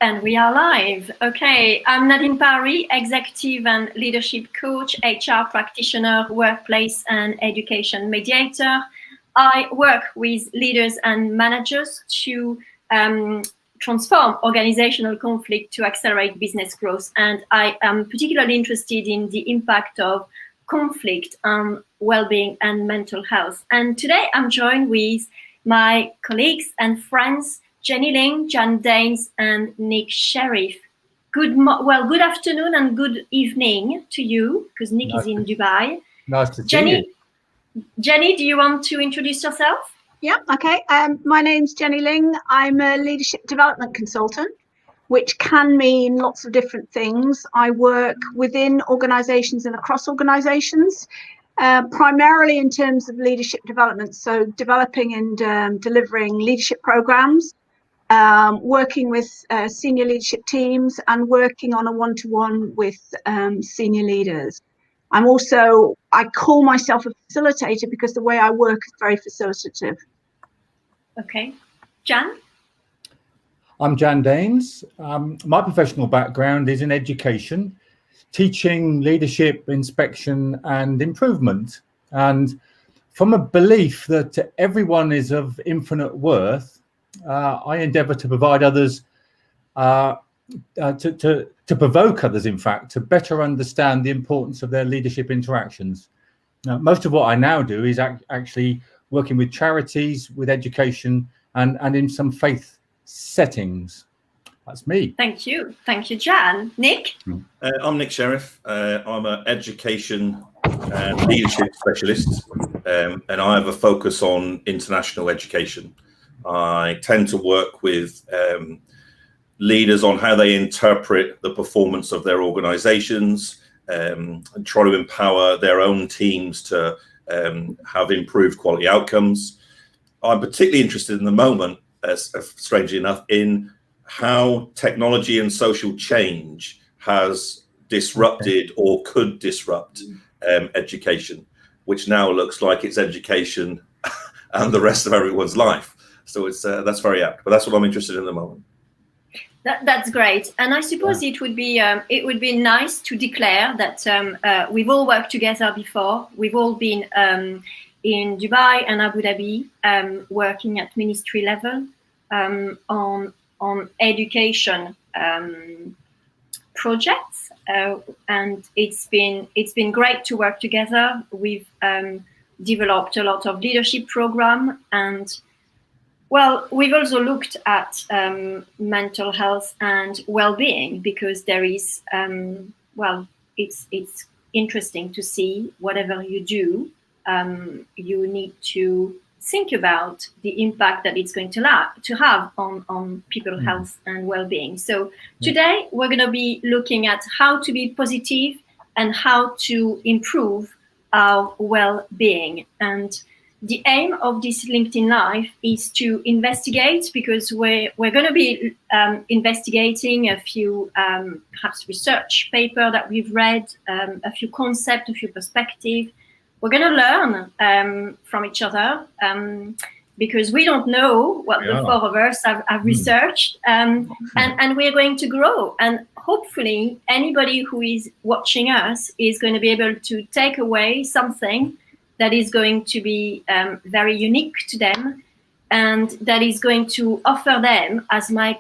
And we are live. Okay, I'm Nadine Parry, executive and leadership coach, HR practitioner, workplace and education mediator. I work with leaders and managers to transform organizational conflict to accelerate business growth. And I am particularly interested in the impact of conflict on well-being and mental health. And today I'm joined with my colleagues and friends, Jenny Ling, Jan Daines, and Nick Sheriff. Good afternoon and good evening to you, because Nick is in Dubai. Nice to see you. Jenny, do you want to introduce yourself? Yeah, okay. My name's Jenny Ling. I'm a leadership development consultant, which can mean lots of different things. I work within organisations and across organisations, primarily in terms of leadership development, so developing and delivering leadership programmes, working with senior leadership teams and working on a one-to-one with senior leaders. I call myself a facilitator because the way I work is very facilitative. Okay. Jan? I'm Jan Daines. My professional background is in education, teaching, leadership, inspection and improvement. And from a belief that everyone is of infinite worth, I endeavour to provide others, to provoke others, in fact, to better understand the importance of their leadership interactions. Most of what I now do is actually working with charities, with education, and in some faith settings. That's me. Thank you. Thank you, Jan. Nick? I'm Nick Sheriff. I'm an education and leadership specialist, and I have a focus on international education. I tend to work with leaders on how they interpret the performance of their organizations, and try to empower their own teams to have improved quality outcomes. I'm particularly interested in the moment, strangely enough, in how technology and social change has disrupted or could disrupt education, which now looks like it's education and the rest of everyone's life. So it's that's very apt, but that's what I'm interested in at the moment. That's great, and I suppose it would be nice to declare that we've all worked together before. We've all been in Dubai and Abu Dhabi, working at ministry level on education projects, and it's been great to work together. We've developed a lot of leadership program, and we've also looked at mental health and well-being, because there is it's interesting to see whatever you do, you need to think about the impact that it's going to have on people's health and well-being. So today we're going to be looking at how to be positive and how to improve our well-being. And the aim of this LinkedIn Live is to investigate, because we're going to be investigating a few perhaps research paper that we've read, a few concepts, a few perspectives. We're going to learn from each other, because we don't know what the four of us have researched, and we're going to grow. And hopefully anybody who is watching us is going to be able to take away something that is going to be very unique to them, and that is going to offer them, as my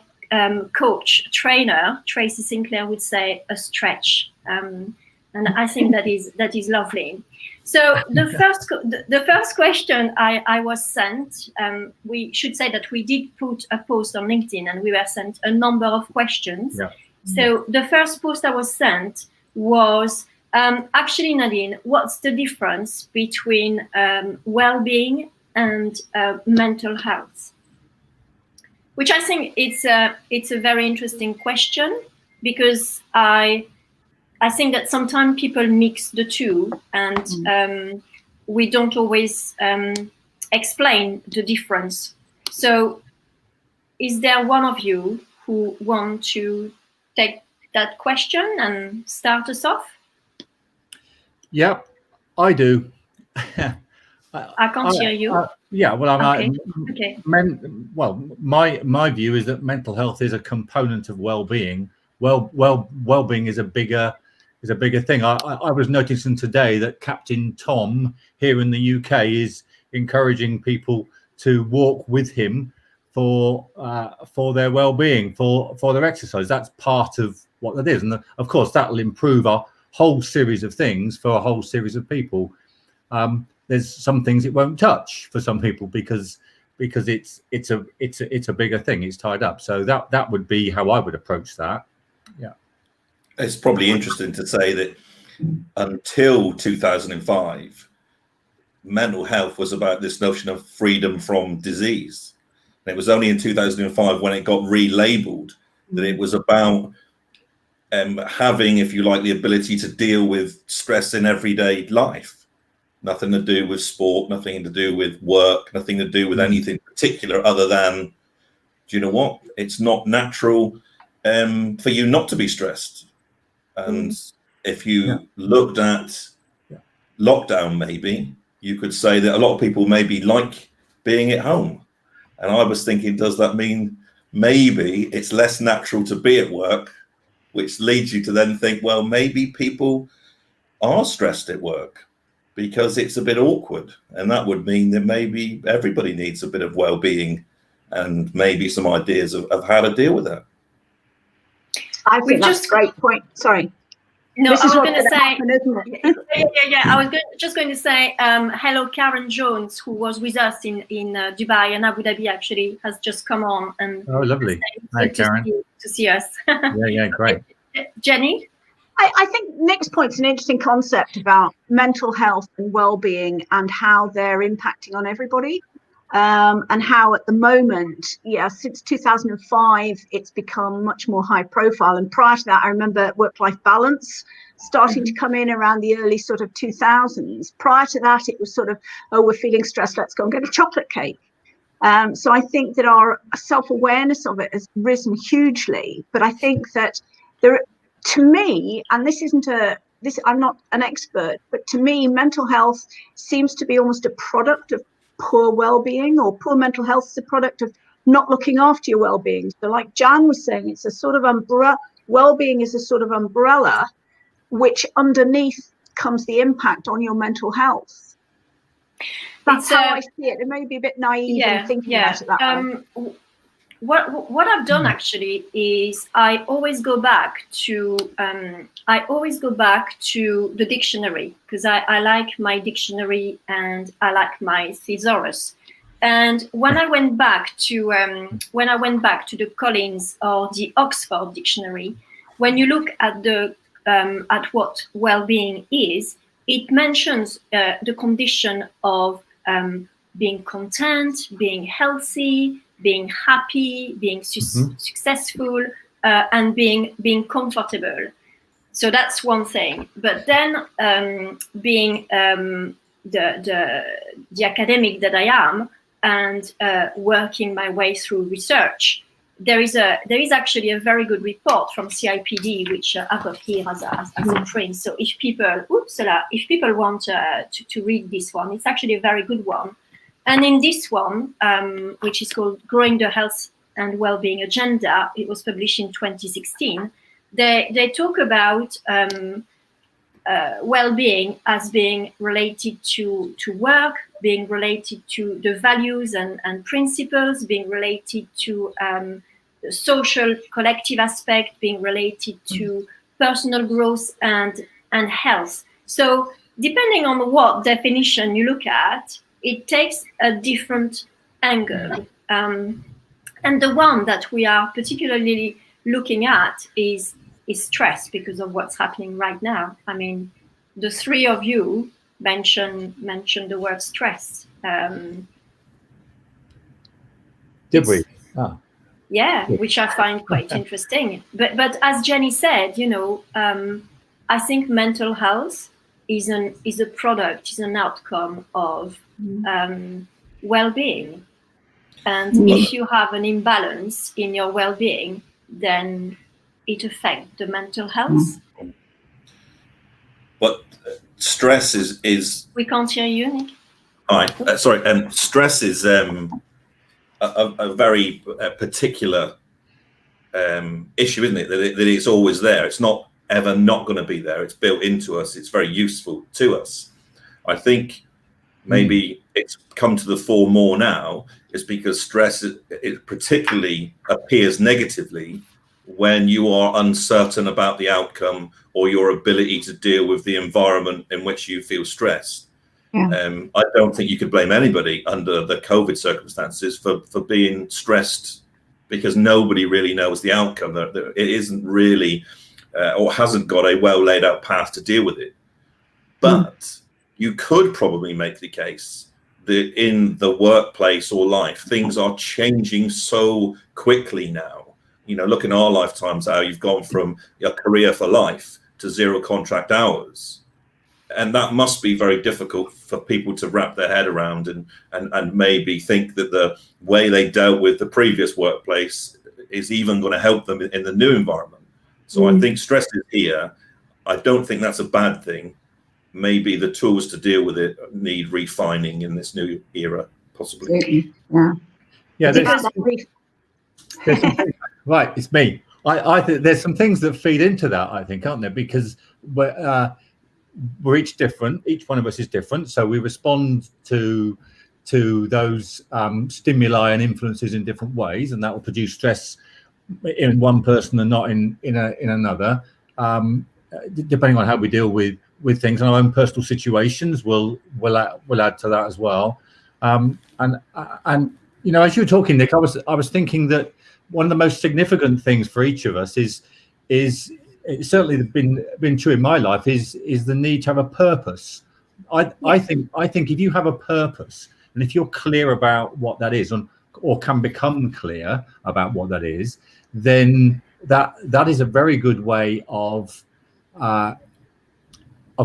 trainer, Tracy Sinclair, would say, a stretch. And I think that is lovely. So the first question I was sent, we should say that we did put a post on LinkedIn and we were sent a number of questions. Yeah. So the first post I was sent was, actually, Nadine, what's the difference between well-being and mental health? Which I think it's a very interesting question, because I think that sometimes people mix the two, and we don't always explain the difference. So is there one of you who want to take that question and start us off? Yep, I do. I can't hear you. Yeah, well, Okay. My view is that mental health is a component of well-being. Well-being is a bigger thing. I was noticing today that Captain Tom here in the UK is encouraging people to walk with him for their well-being, for their exercise. That's part of what that is, and of course that will improve a whole series of things for a whole series of people. There's some things it won't touch for some people because it's a bigger thing. It's tied up. So that would be how I would approach that. Yeah. It's probably interesting to say that until 2005, mental health was about this notion of freedom from disease. And it was only in 2005 when it got relabeled that it was about having, if you like, the ability to deal with stress in everyday life. Nothing to do with sport, nothing to do with work, nothing to do with anything particular other than, do you know what? It's not natural for you not to be stressed. And if you looked at lockdown, maybe you could say that a lot of people maybe like being at home. And I was thinking, does that mean maybe it's less natural to be at work, which leads you to then think, well, maybe people are stressed at work because it's a bit awkward. And that would mean that maybe everybody needs a bit of well-being and maybe some ideas of how to deal with that. I think that's a great point. Sorry. No, this I is was going to say, happen, isn't it? yeah. I was just going to say, hello, Karen Jones, who was with us in Dubai and Abu Dhabi, actually, has just come on. And oh, lovely. Hi, Karen. To see us. Yeah, great. Jenny? I think Nick's point's an interesting concept about mental health and well-being and how they're impacting on everybody. And how at the moment, since 2005, it's become much more high profile. And prior to that, I remember work-life balance starting to come in around the early sort of 2000s. Prior to that, it was sort of, oh, we're feeling stressed, let's go and get a chocolate cake. So I think that our self-awareness of it has risen hugely. But I think that to me, and I'm not an expert, but to me, mental health seems to be almost a product of poor well-being, or poor mental health is a product of not looking after your well-being. So like Jan was saying, it's a sort of umbrella. Well-being is a sort of umbrella which underneath comes the impact on your mental health. That's how I see it. It may be a bit naive in thinking about it that way. What I've done actually is I always go back to the dictionary, because I like my dictionary and I like my thesaurus. And when I went back to the Collins or the Oxford dictionary, when you look at at what well-being is, it mentions the condition of being content, being healthy, being happy, being successful, and being comfortable. So that's one thing. But then, being the academic that I am, and working my way through research, there is actually a very good report from CIPD, which I've got here as a print. So if people want to read this one, it's actually a very good one. And in this one, which is called Growing the Health and Wellbeing Agenda, it was published in 2016. They talk about well-being as being related to work, being related to the values and principles, being related to the social collective aspect, being related to personal growth and health. So depending on what definition you look at, it takes a different angle. And the one that we are particularly looking at is stress, because of what's happening right now. I mean, the three of you mentioned the word stress. Did we? Yeah, which I find quite interesting. But as Jenny said, I think mental health is a product, is an outcome of well-being. And if you have an imbalance in your well-being, then it affects the mental health. But stress is... We can't hear you, Nick. Hi. Sorry. Stress is a very particular issue, isn't it? That it's always there. It's not ever not going to be there. It's built into us. It's very useful to us. I think maybe it's come to the fore more now is because stress it particularly appears negatively when you are uncertain about the outcome or your ability to deal with the environment in which you feel stressed. Yeah. I don't think you could blame anybody under the COVID circumstances for being stressed, because nobody really knows the outcome. It isn't really or hasn't got a well laid out path to deal with it. But you could probably make the case that in the workplace or life, things are changing so quickly now. You know, look in our lifetimes how you've gone from your career for life to 0 contract hours. And that must be very difficult for people to wrap their head around and maybe think that the way they dealt with the previous workplace is even going to help them in the new environment. So I think stress is here. I don't think that's a bad thing. Maybe the tools to deal with it need refining in this new era, possibly. Absolutely. Yeah. Yeah. There's Right, it's me. I think there's some things that feed into that, I think, aren't there? Because we're each different. Each one of us is different, so we respond to those stimuli and influences in different ways, and that will produce stress in one person and not in another. Depending on how we deal with things, and our own personal situations will add to that as well. And you know, as you were talking, Nick, I was thinking that one of the most significant things for each of us is it's certainly been true in my life is the need to have a purpose. I think if you have a purpose and if you're clear about what that is or can become clear about what that is, then that is a very good way of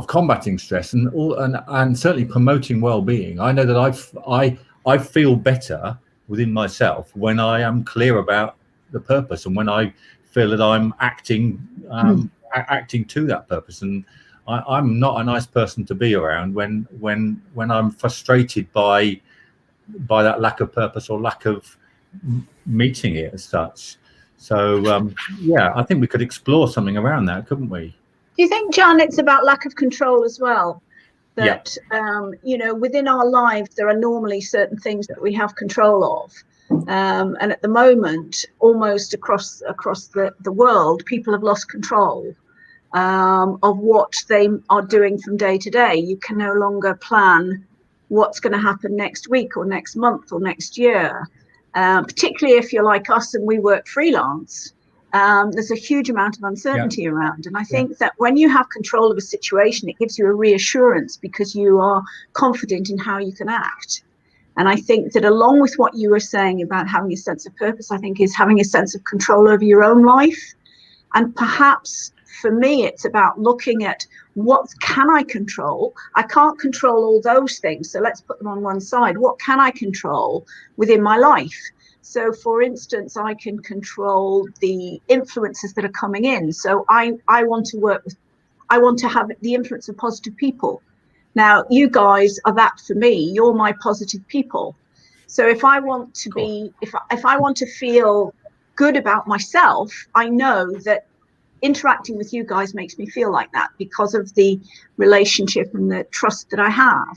combating stress and certainly promoting well-being. I know that I feel better within myself when I am clear about the purpose and when I feel that I'm acting to that purpose. And I'm not a nice person to be around when I'm frustrated by that lack of purpose or lack of meeting it as such. So yeah, I think we could explore something around that, couldn't we? Do you think, John, it's about lack of control as well? That, you know, within our lives, there are normally certain things that we have control of. And at the moment, almost across the world, people have lost control of what they are doing from day to day. You can no longer plan what's going to happen next week or next month or next year, particularly if you're like us and we work freelance. There's a huge amount of uncertainty around. And I think that when you have control of a situation, it gives you a reassurance because you are confident in how you can act. And I think that along with what you were saying about having a sense of purpose, I think is having a sense of control over your own life. And perhaps for me, it's about looking at what can I control? I can't control all those things. So let's put them on one side. What can I control within my life? So, for instance, I can control the influences that are coming in. So I want to have the influence of positive people. Now, you guys are that for me. You're my positive people. So if I want to be, if I want to feel good about myself, I know that interacting with you guys makes me feel like that because of the relationship and the trust that I have.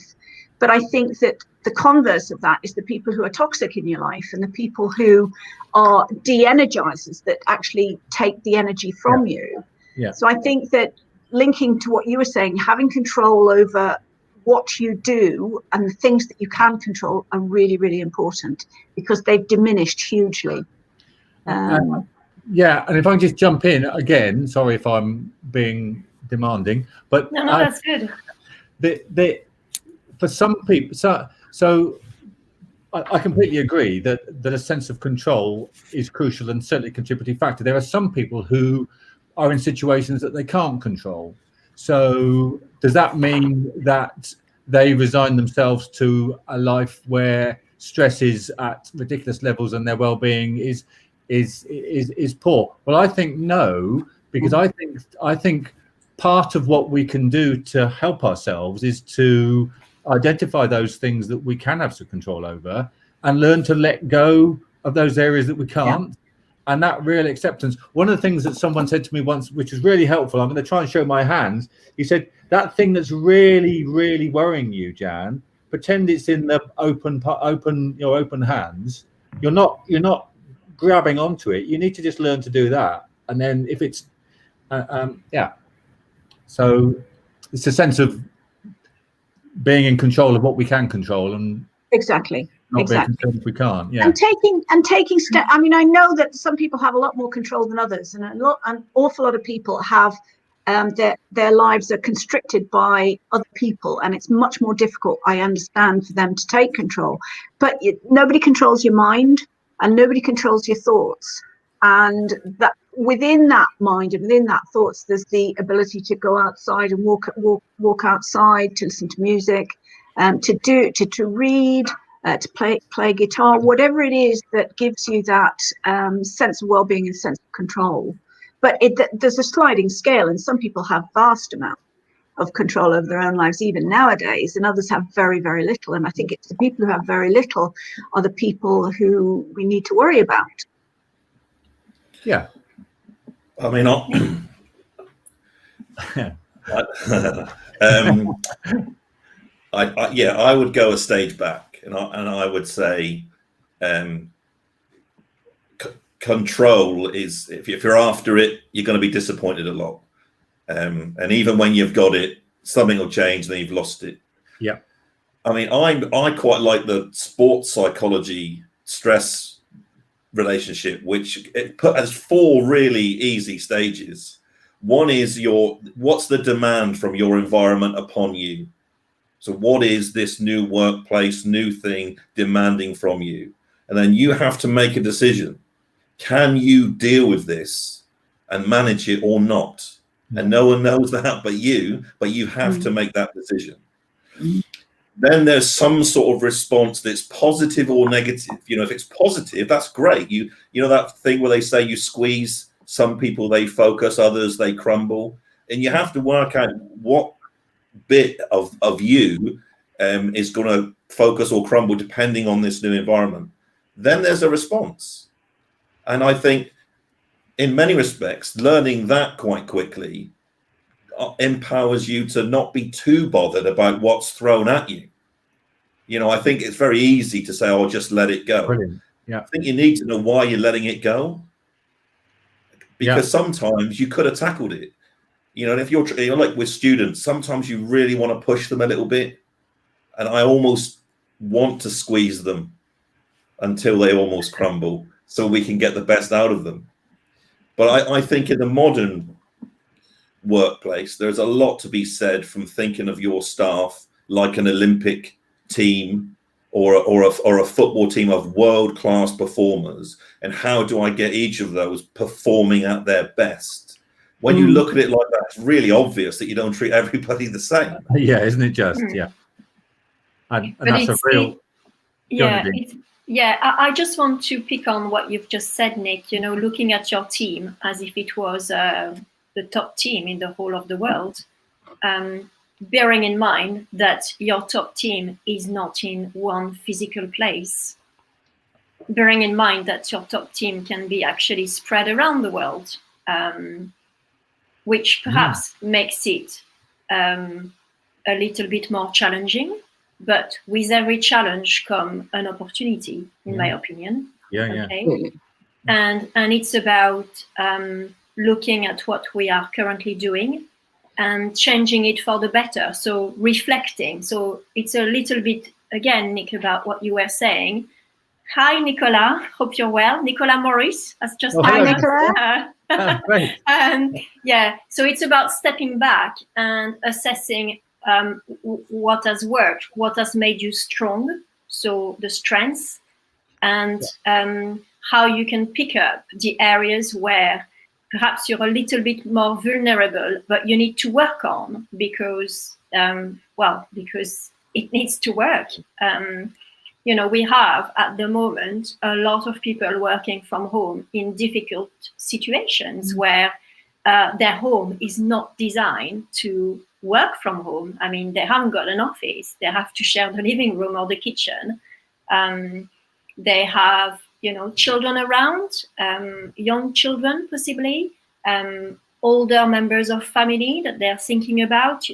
But I think that the converse of that is the people who are toxic in your life and the people who are de-energizers that actually take the energy from you. Yeah. So I think that linking to what you were saying, having control over what you do and the things that you can control are really, really important because they've diminished hugely. Yeah, and if I can just jump in again, sorry if I'm being demanding, but no, that's good. For some people, so I completely agree that a sense of control is crucial and certainly a contributing factor. There are some people who are in situations that they can't control. So does that mean that they resign themselves to a life where stress is at ridiculous levels and their well-being is poor? Well, I think no, because I think part of what we can do to help ourselves is to identify those things that we can have some control over, and learn to let go of those areas that we can't. And that real acceptance. One of the things that someone said to me once, which was really helpful, I'm going to try and show my hands. He said, that thing that's really, really worrying you, Jan, pretend it's in the open hands. You're not grabbing onto it. You need to just learn to do that. And then if it's, so it's a sense of being in control of what we can control, and Exactly. not being concerned if we can't. Yeah. And taking steps. I mean, I know that some people have a lot more control than others, and an awful lot of people have their lives are constricted by other people, and it's much more difficult, I understand, for them to take control. But nobody controls your mind, and nobody controls your thoughts. And that within that mind and within that thoughts, there's the ability to go outside and walk outside, to listen to music, to read, to play guitar, whatever it is that gives you that sense of well-being and sense of control. But there's a sliding scale, and some people have vast amounts of control over their own lives even nowadays, and others have very, very little. And I think it's the people who have very little are the people who we need to worry about. Yeah. I mean, I would go a stage back, and I would say, control is, if you're after it, you're going to be disappointed a lot, and even when you've got it, something will change, and then you've lost it. Yeah. I mean, I quite like the sports psychology stress relationship, which it has 4 really easy stages. One is what's the demand from your environment upon you? So what is this new workplace, new thing demanding from you? And then you have to make a decision. Can you deal with this and manage it or not? And no one knows that but you have to make that decision. Then there's some sort of response that's positive or negative. If it's positive, that's great. You know that thing where they say you squeeze, some people they focus, others they crumble, and you have to work out what bit of you is going to focus or crumble depending on this new environment. Then there's a response, and I think in many respects learning that quite quickly empowers you to not be too bothered about what's thrown at you. I think it's very easy to say, "Oh, just let it go." Brilliant. Yeah. I think you need to know why you're letting it go, because sometimes you could have tackled it. And if you're like with students, sometimes you really want to push them a little bit, and I almost want to squeeze them until they almost crumble, so we can get the best out of them. But I think in the modern workplace, there's a lot to be said from thinking of your staff like an Olympic team or a football team of world-class performers, and how do I get each of those performing at their best? When you look at it like that, it's really obvious that you don't treat everybody the same. Yeah, isn't it just? Yeah. And that's a real... I just want to pick on what you've just said, Nick, looking at your team as if it was the top team in the whole of the world, bearing in mind that your top team is not in one physical place, bearing in mind that your top team can be actually spread around the world, which perhaps makes it a little bit more challenging. But with every challenge come an opportunity, in my opinion. Okay? And it's about looking at what we are currently doing and changing it for the better. So reflecting. So it's a little bit, again, Nick, about what you were saying. Hi, Nicola. Hope you're well. Nicola Morris has just Hi, Nicola. Great. So it's about stepping back and assessing what has worked, what has made you strong, so the strengths, and how you can pick up the areas where perhaps you're a little bit more vulnerable, but you need to work on because it needs to work. We have at the moment a lot of people working from home in difficult situations where their home is not designed to work from home. I mean, they haven't got an office. They have to share the living room or the kitchen. They have, children around, young children possibly, older members of family that they're thinking about.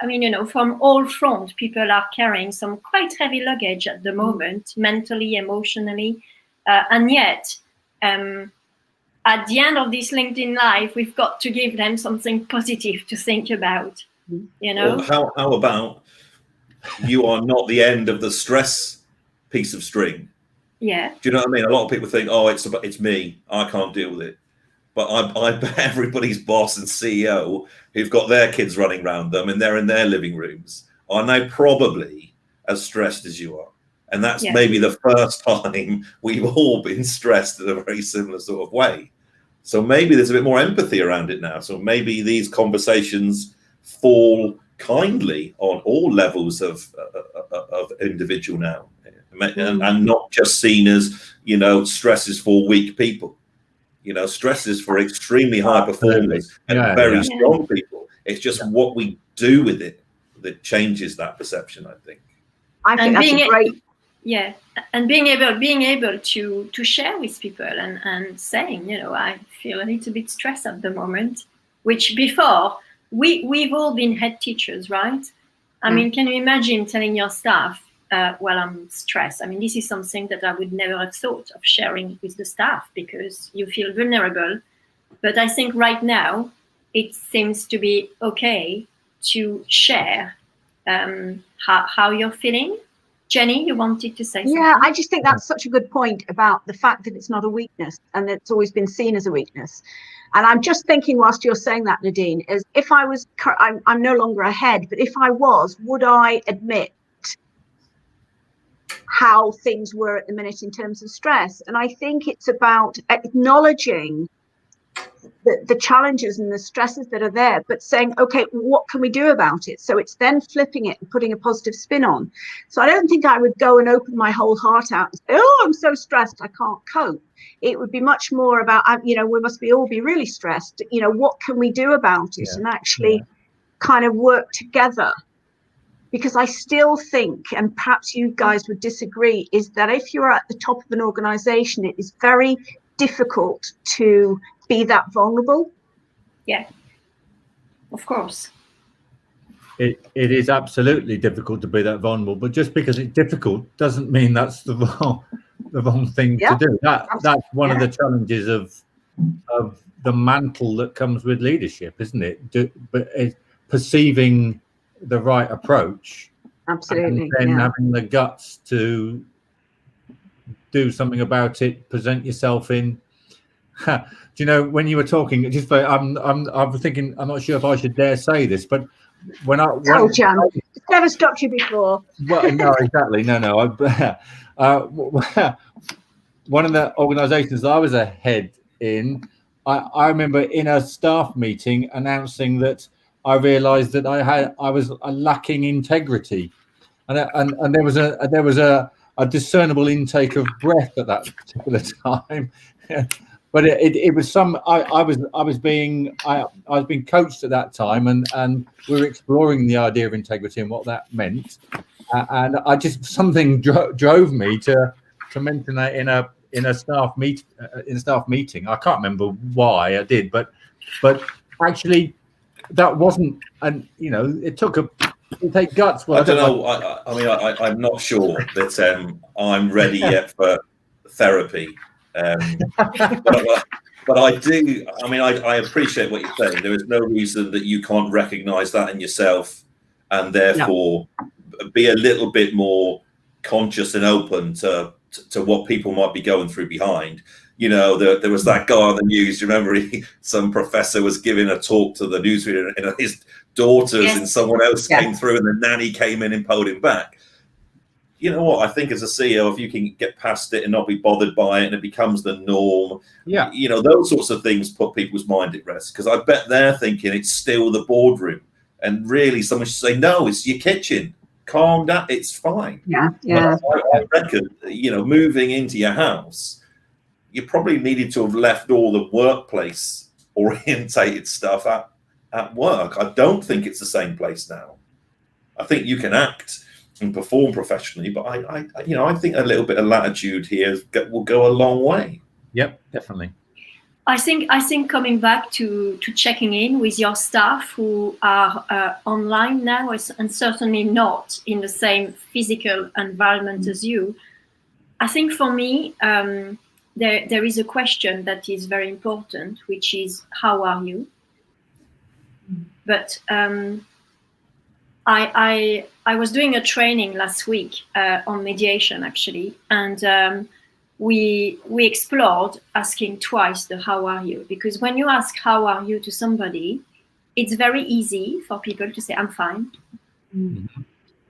I mean, from all fronts, people are carrying some quite heavy luggage at the moment, mentally, emotionally, and yet, at the end of this LinkedIn Live, we've got to give them something positive to think about, Well, how about you are not the end of the stress piece of string? Yeah. Do you know what I mean? A lot of people think, oh, it's me. I can't deal with it. But I bet everybody's boss and CEO who've got their kids running around them and they're in their living rooms are now probably as stressed as you are. And that's maybe the first time we've all been stressed in a very similar sort of way. So maybe there's a bit more empathy around it now. So maybe these conversations fall kindly on all levels of individual now, and not just seen as, stress is for weak people. Stress is for extremely high performers and very strong people. It's just what we do with it that changes that perception, I think. I think that's a great. Yeah, and being able to share with people and saying, I feel a little bit stressed at the moment, which before we've all been head teachers, right? I mean, can you imagine telling your staff, well, I'm stressed? I mean, this is something that I would never have thought of sharing with the staff because you feel vulnerable. But I think right now it seems to be okay to share how you're feeling. Jenny, you wanted to say something? Yeah, I just think that's such a good point about the fact that it's not a weakness and it's always been seen as a weakness. And I'm just thinking whilst you're saying that, Nadine, is if I was, I'm no longer a head, but if I was, would I admit how things were at the minute in terms of stress? And I think it's about acknowledging the challenges and the stresses that are there, but saying, okay, what can we do about it? So it's then flipping it and putting a positive spin on. So I don't think I would go and open my whole heart out and say, oh, I'm so stressed, I can't cope. It would be much more about, we must all be really stressed. What can we do about it? And actually kind of work together. Because I still think, and perhaps you guys would disagree, is that if you're at the top of an organization, it is very difficult to be that vulnerable. Yeah, of course. It is absolutely difficult to be that vulnerable, but just because it's difficult doesn't mean that's the wrong thing to do. That's one of the challenges of the mantle that comes with leadership, isn't it? But it's perceiving the right approach, absolutely, and then having the guts to do something about it, present yourself in. Do you know, when you were talking, I'm thinking, I'm not sure if I should dare say this, but Jan, it's never stopped you before. Well, no, exactly, no. One of the organisations that I was a head in, I remember in a staff meeting announcing that I realised that I was lacking integrity, and there was a discernible intake of breath at that particular time. But it was I was being coached at that time, and we were exploring the idea of integrity and what that meant, and I just something drove me to mention that in a staff meeting. I can't remember why I did, but actually that wasn't, and it take guts. Well, I don't know. I mean, I'm not sure that I'm ready yet for therapy. But I do. I mean, I appreciate what you're saying. There is no reason that you can't recognise that in yourself, and therefore be a little bit more conscious and open to what people might be going through behind. There was that guy on the news. You remember, some professor was giving a talk to the newsreader, and his daughters and someone else came through, and the nanny came in and pulled him back. You know what? I think as a CEO, if you can get past it and not be bothered by it, and it becomes the norm, those sorts of things put people's mind at rest. Because I bet they're thinking it's still the boardroom, and really someone should say, no, it's your kitchen. Calm down, it's fine. But I reckon, moving into your house, you probably needed to have left all the workplace orientated stuff at work. I don't think it's the same place now. I think you can act and perform professionally, but I think a little bit of latitude here will go a long way. Yep, definitely. I think coming back to checking in with your staff who are online now, and certainly not in the same physical environment as you, I think for me, there is a question that is very important, which is, how are you? But I was doing a training last week on mediation, actually, and we explored asking twice the how are you, because when you ask how are you to somebody, it's very easy for people to say I'm fine,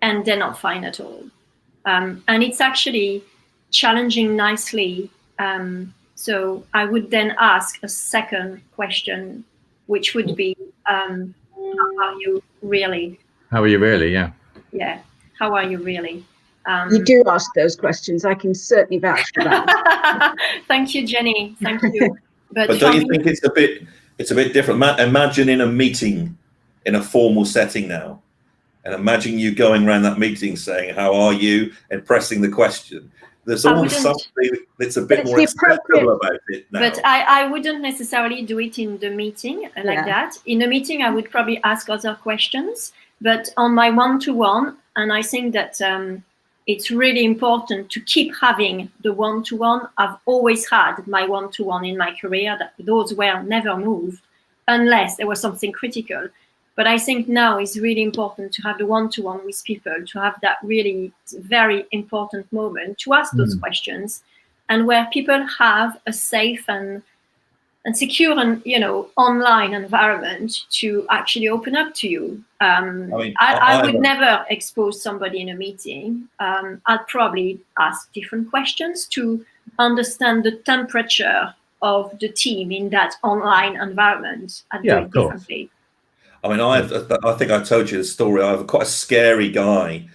and they're not fine at all, and it's actually challenging nicely. So I would then ask a second question, which would be, how are you really? How are you really? Yeah. Yeah. How are you really? You do ask those questions. I can certainly vouch for that. Thank you, Jenny. Thank you. But don't you think it's a bit different? Imagine in a meeting, in a formal setting now, and imagine you going around that meeting saying, how are you? And pressing the question. There's always something that's a bit more acceptable about it now. But I wouldn't necessarily do it in the meeting like that. In a meeting, I would probably ask other questions. But on my one-to-one, and I think that it's really important to keep having the one-to-one. I've always had my one-to-one in my career. That those were never moved unless there was something critical. But I think now it's really important to have the one-to-one with people, to have that really very important moment to ask those questions, and where people have a safe and secure and online environment to actually open up to you. I would never expose somebody in a meeting. I'd probably ask different questions to understand the temperature of the team in that online environment. I'd do it differently. I mean, I think I told you the story. I have quite a scary guy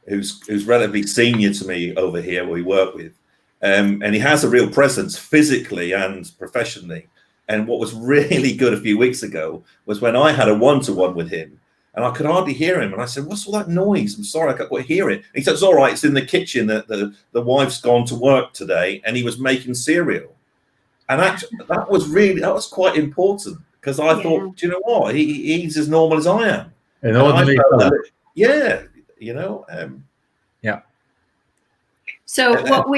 who's relatively senior to me over here where we work with. And he has a real presence physically and professionally. And what was really good a few weeks ago was when I had a one-to-one with him and I could hardly hear him. And I said, what's all that noise? I'm sorry, I can't hear it. And he said, it's all right. It's in the kitchen. The wife's gone to work today and he was making cereal. And actually, that was quite important. Because I thought, do you know what? He's as normal as I am. So what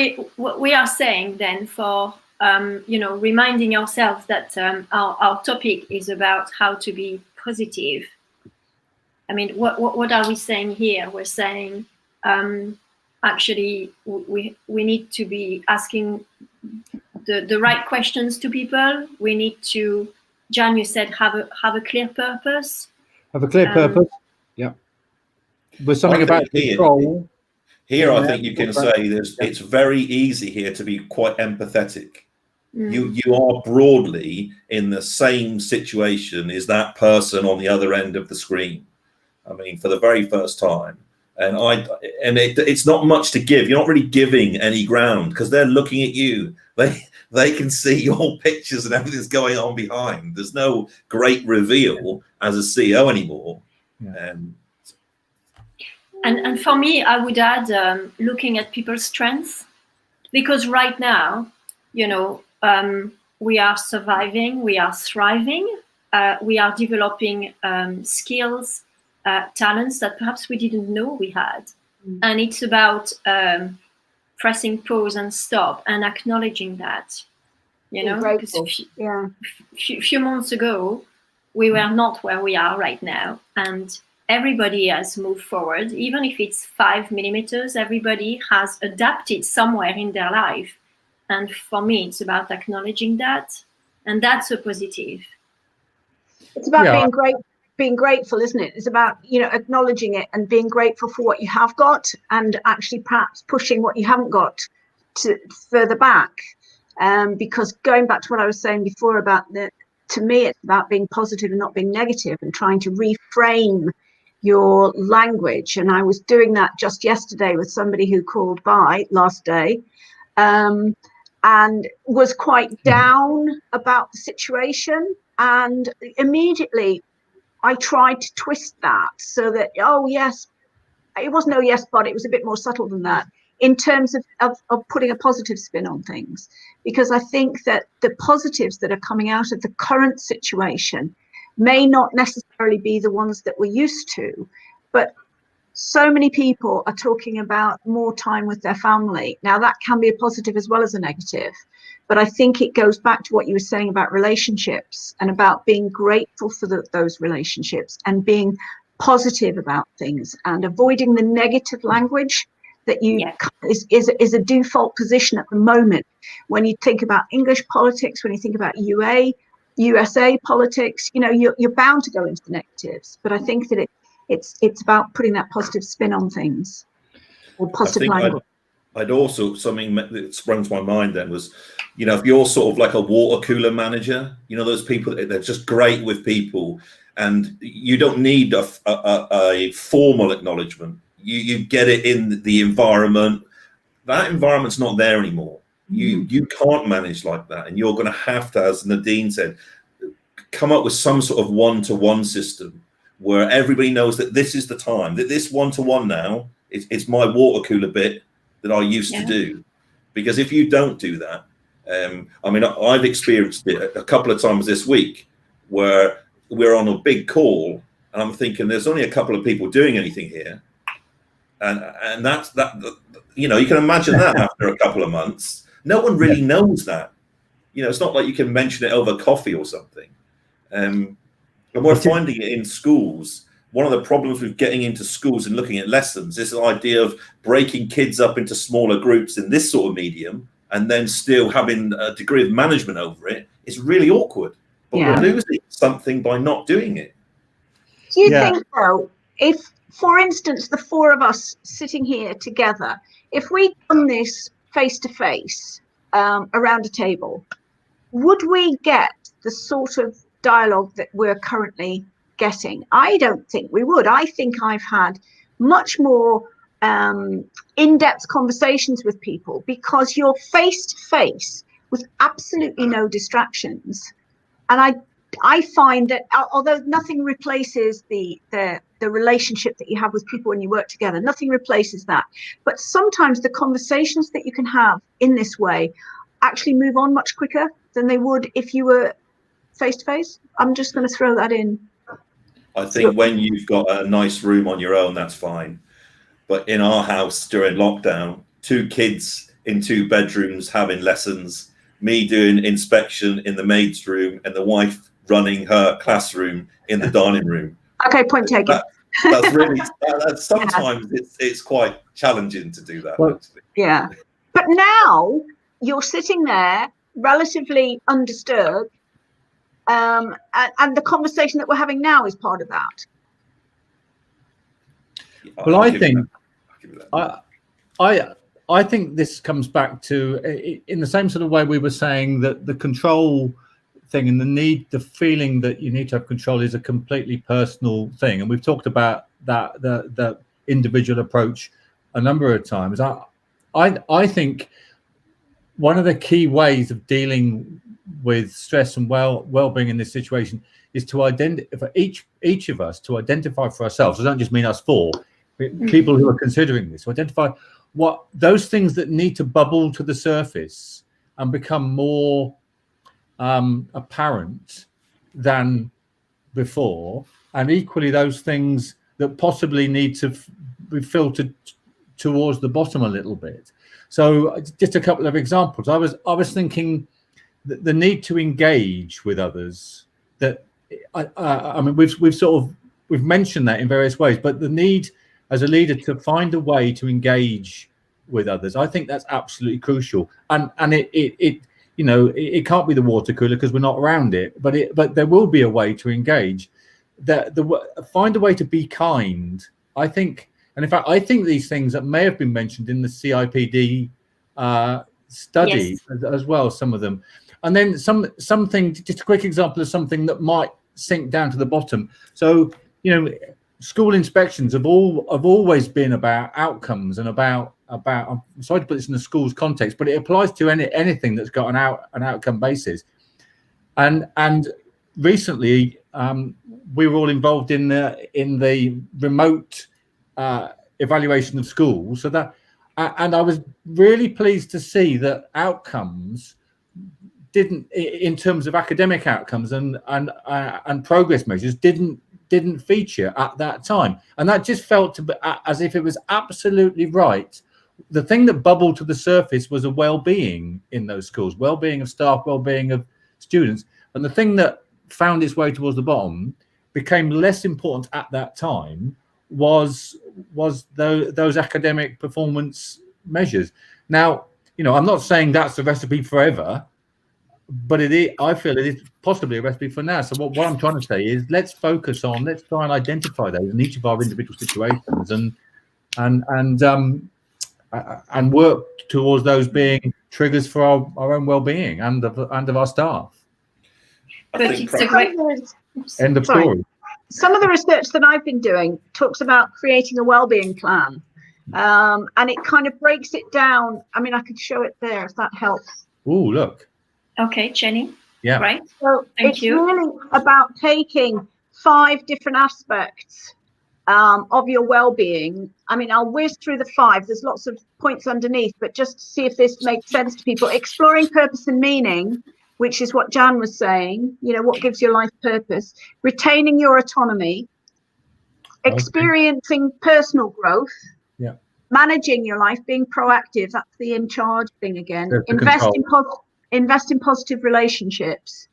we are saying then, for reminding ourselves that our topic is about how to be positive. I mean, what are we saying here? We're saying actually we need to be asking the right questions to people. We need to, Jan, you said have a clear purpose. Have a clear purpose. Yeah. There's something about control. Here, I think you can say it's very easy here to be quite empathetic. You are broadly in the same situation as that person on the other end of the screen. I mean, for the very first time. And it's not much to give. You're not really giving any ground because they're looking at you. They can see your pictures and everything's going on behind. There's no great reveal as a CEO anymore. Yeah. And for me, I would add looking at people's strengths, because right now, we are surviving, we are thriving, we are developing skills, talents that perhaps we didn't know we had. And it's about pressing pause and stop and acknowledging that, because a few months ago, we were not where we are right now. And everybody has moved forward, even if it's 5 millimeters, everybody has adapted somewhere in their life. And for me, it's about acknowledging that. And that's a positive. It's about being grateful, isn't it? It's about, acknowledging it and being grateful for what you have got, and actually perhaps pushing what you haven't got to further back. Because going back to what I was saying before about to me, it's about being positive and not being negative, and trying to reframe your language. And I was doing that just yesterday with somebody who called by last day, and was quite down about the situation. And immediately I tried to twist that so that, oh, yes, it wasn't oh, yes, but it was a bit more subtle than that in terms of putting a positive spin on things. Because I think that the positives that are coming out of the current situation may not necessarily be the ones that we're used to, but so many people are talking about more time with their family. Now, that can be a positive as well as a negative, but I think it goes back to what you were saying about relationships and about being grateful for those relationships and being positive about things and avoiding the negative language that is a default position at the moment. When you think about English politics, when you think about USA politics, you're bound to go into the negatives. But I think that it's about putting that positive spin on things, or positive language. I'd also, something that sprung to my mind then was, if you're sort of like a water cooler manager, those people, they're just great with people, and you don't need a formal acknowledgement. You get it in the environment. That environment's not there anymore. You can't manage like that, and you're going to have to, as Nadine said, come up with some sort of one-to-one system where everybody knows that this is the time, that this one-to-one now, it's my water cooler bit that I used to do. Because if you don't do that, I've experienced it a couple of times this week where we're on a big call and I'm thinking there's only a couple of people doing anything here. And that's that, you can imagine that after a couple of months, no one really knows that. It's not like you can mention it over coffee or something. And we're finding it in schools. One of the problems with getting into schools and looking at lessons is the idea of breaking kids up into smaller groups in this sort of medium and then still having a degree of management over it. It's really awkward, but we're losing something by not doing it. Do you think, though, if, for instance, the four of us sitting here together, if we'd done this face-to-face around a table, would we get the sort of dialogue that we're currently getting? I don't think we would. I think I've had much more in-depth conversations with people because you're face-to-face with absolutely no distractions. And I find that although nothing replaces the relationship that you have with people when you work together, nothing replaces that. But sometimes the conversations that you can have in this way actually move on much quicker than they would if you were face-to-face. I'm just going to throw that in. I think when you've got a nice room on your own, that's fine. But in our house during lockdown, 2 kids in 2 bedrooms having lessons, me doing inspection in the maid's room and the wife running her classroom in the dining room. Okay, point taken. That's really, sometimes it's quite challenging to do that. Well, yeah. But now you're sitting there relatively undisturbed. And the conversation that we're having now is part of that. Well, I think this comes back to, in the same sort of way we were saying that the control thing and the feeling that you need to have control is a completely personal thing, and we've talked about that the individual approach a number of times. I think one of the key ways of dealing with stress and well-being in this situation is to identify for each of us to identify for ourselves. I don't just mean us four, people who are considering this, to identify what those things that need to bubble to the surface and become more apparent than before, and equally those things that possibly need to be filtered towards the bottom a little bit. So just a couple of examples. I was thinking the need to engage with others. That I mean, we've mentioned that in various ways, but the need as a leader to find a way to engage with others, I think that's absolutely crucial. And it can't be the water cooler because we're not around it, but there will be a way to engage. Find a way to be kind, I think. And in fact, I think these things that may have been mentioned in the CIPD study as well, some of them. And then something, just a quick example of something that might sink down to the bottom. So, school inspections have always been about outcomes and about I'm sorry to put this in the school's context, but it applies to anything that's got an outcome basis. And recently we were all involved in the remote evaluation of schools, so that and I was really pleased to see that outcomes didn't, in terms of academic outcomes and progress measures, didn't feature at that time, and that just felt to be, as if it was absolutely right. The thing that bubbled to the surface was a well-being in those schools, well-being of staff, well-being of students, and the thing that found its way towards the bottom became less important at that time was those academic performance measures. Now, I'm not saying that's the recipe forever, but it is, I feel it is possibly a recipe for now. So what I'm trying to say is, let's try and identify those in each of our individual situations, and work towards those being triggers for our own well-being and of our staff. End of story. Some of the research that I've been doing talks about creating a well-being plan, and it kind of breaks it down. I mean, I could show it there if that helps. Oh, look. Okay, Jenny. Yeah. Right. So it's really about taking 5 different aspects of your well-being. I mean, I'll whiz through the 5. There's lots of points underneath, but just to see if this makes sense to people. Exploring purpose and meaning, which is what Jan was saying, what gives your life purpose. Retaining your autonomy. Experiencing personal growth. Yeah. Managing your life, being proactive. That's the in charge thing again. Invest in positive relationships,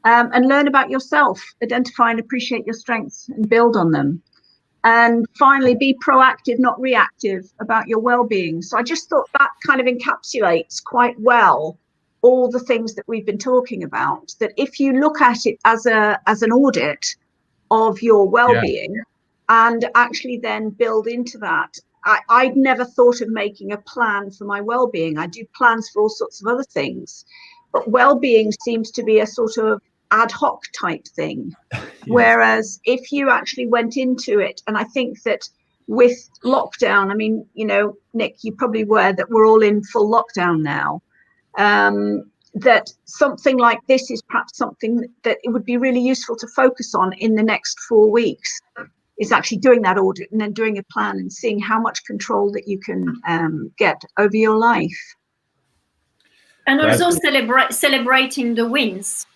and learn about yourself. Identify and appreciate your strengths and build on them. And finally, be proactive, not reactive, about your well-being. So I just thought that kind of encapsulates quite well all the things that we've been talking about, that if you look at it as an audit of your well-being, and actually then build into that. I'd never thought of making a plan for my well-being. I do plans for all sorts of other things, but well-being seems to be a sort of ad hoc type thing. Yes. Whereas if you actually went into it, and I think that with lockdown, I mean, Nick, you're probably aware that we're all in full lockdown now, that something like this is perhaps something that it would be really useful to focus on in the next 4 weeks. Is actually doing that audit and then doing a plan and seeing how much control that you can get over your life. And also celebrating the wins.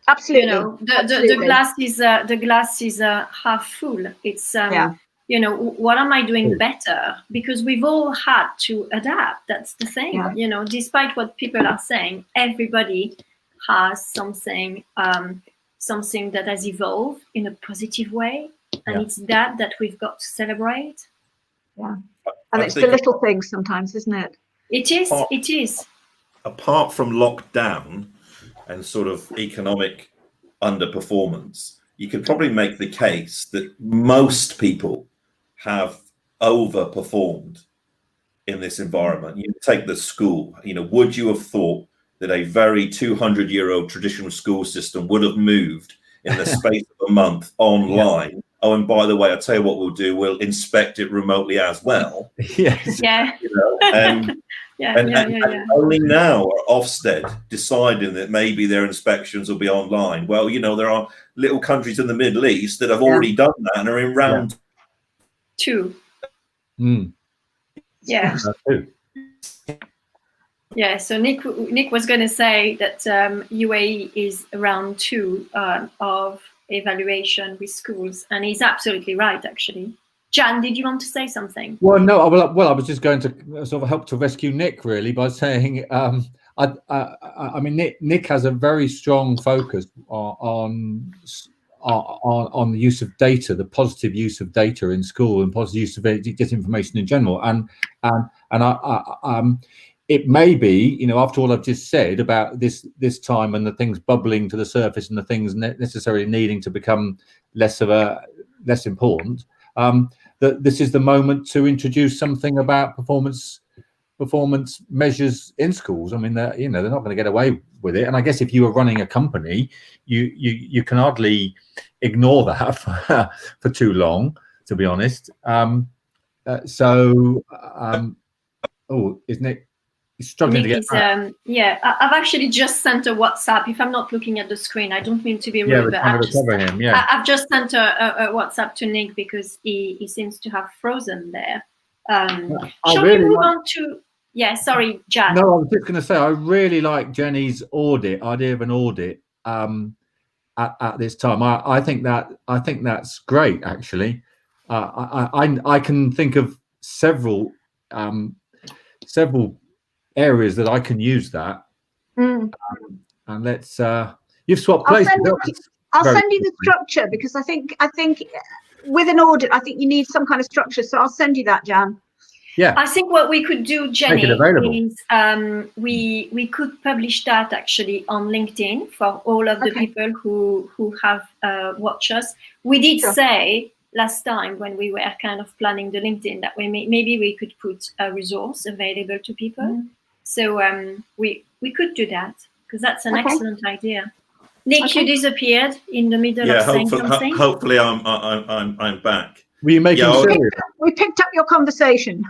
Absolutely. The glass is half full. It's what am I doing better? Because we've all had to adapt. That's the thing. Yeah. Despite what people are saying, everybody has something that has evolved in a positive way. And it's that we've got to celebrate. Yeah. And it's the little things sometimes, isn't it? It is. Apart from lockdown and sort of economic underperformance, you could probably make the case that most people have overperformed in this environment. You take the school, would you have thought that a very 200-year-old traditional school system would have moved in the space of a month online? Yeah. Oh, and by the way, I'll tell you what we'll do. We'll inspect it remotely as well. Yes. Yeah. And only now are Ofsted deciding that maybe their inspections will be online. Well, there are little countries in the Middle East that have already done that and are in round 2. Mm. Yeah. Yeah. So Nick was going to say that UAE is round 2 of evaluation with schools, and he's absolutely right, actually. Jan, did you want to say something? Well, no. Well, I was just going to sort of help to rescue Nick, really, by saying, I mean, Nick has a very strong focus on the use of data, the positive use of data in school, and positive use of get information in general, and it may be, after all I've just said about this time and the things bubbling to the surface and the things necessarily needing to become less important, that this is the moment to introduce something about performance measures in schools. I mean, they're not going to get away with it. And I guess if you were running a company, you can hardly ignore that for too long, to be honest. Is struggling to Nick get is, back. yeah, I've actually just sent a WhatsApp. If I'm not looking at the screen, I don't mean to be rude, Yeah, we're but trying to recover him. Yeah. I've just sent a WhatsApp to Nick because he seems to have frozen there. Shall we move on to? Yeah, sorry, Jan. No, I was just going to say I really like Jenny's idea of an audit at this time. I think that's great actually. I can think of several areas that I can use that. And let's you've swapped places. I'll send you the structure because I think with an audit, I think you need some kind of structure. So I'll send you that, Jan. Yeah. I think what we could do, Jenny, is we could publish that actually on LinkedIn for all of the people who have watched us. We did say last time when we were kind of planning the LinkedIn that maybe we could put a resource available to people. So we could do that because that's an excellent idea. Nick, you disappeared in the middle of saying something. Hopefully I'm back. Were you making serious? We picked up your conversation.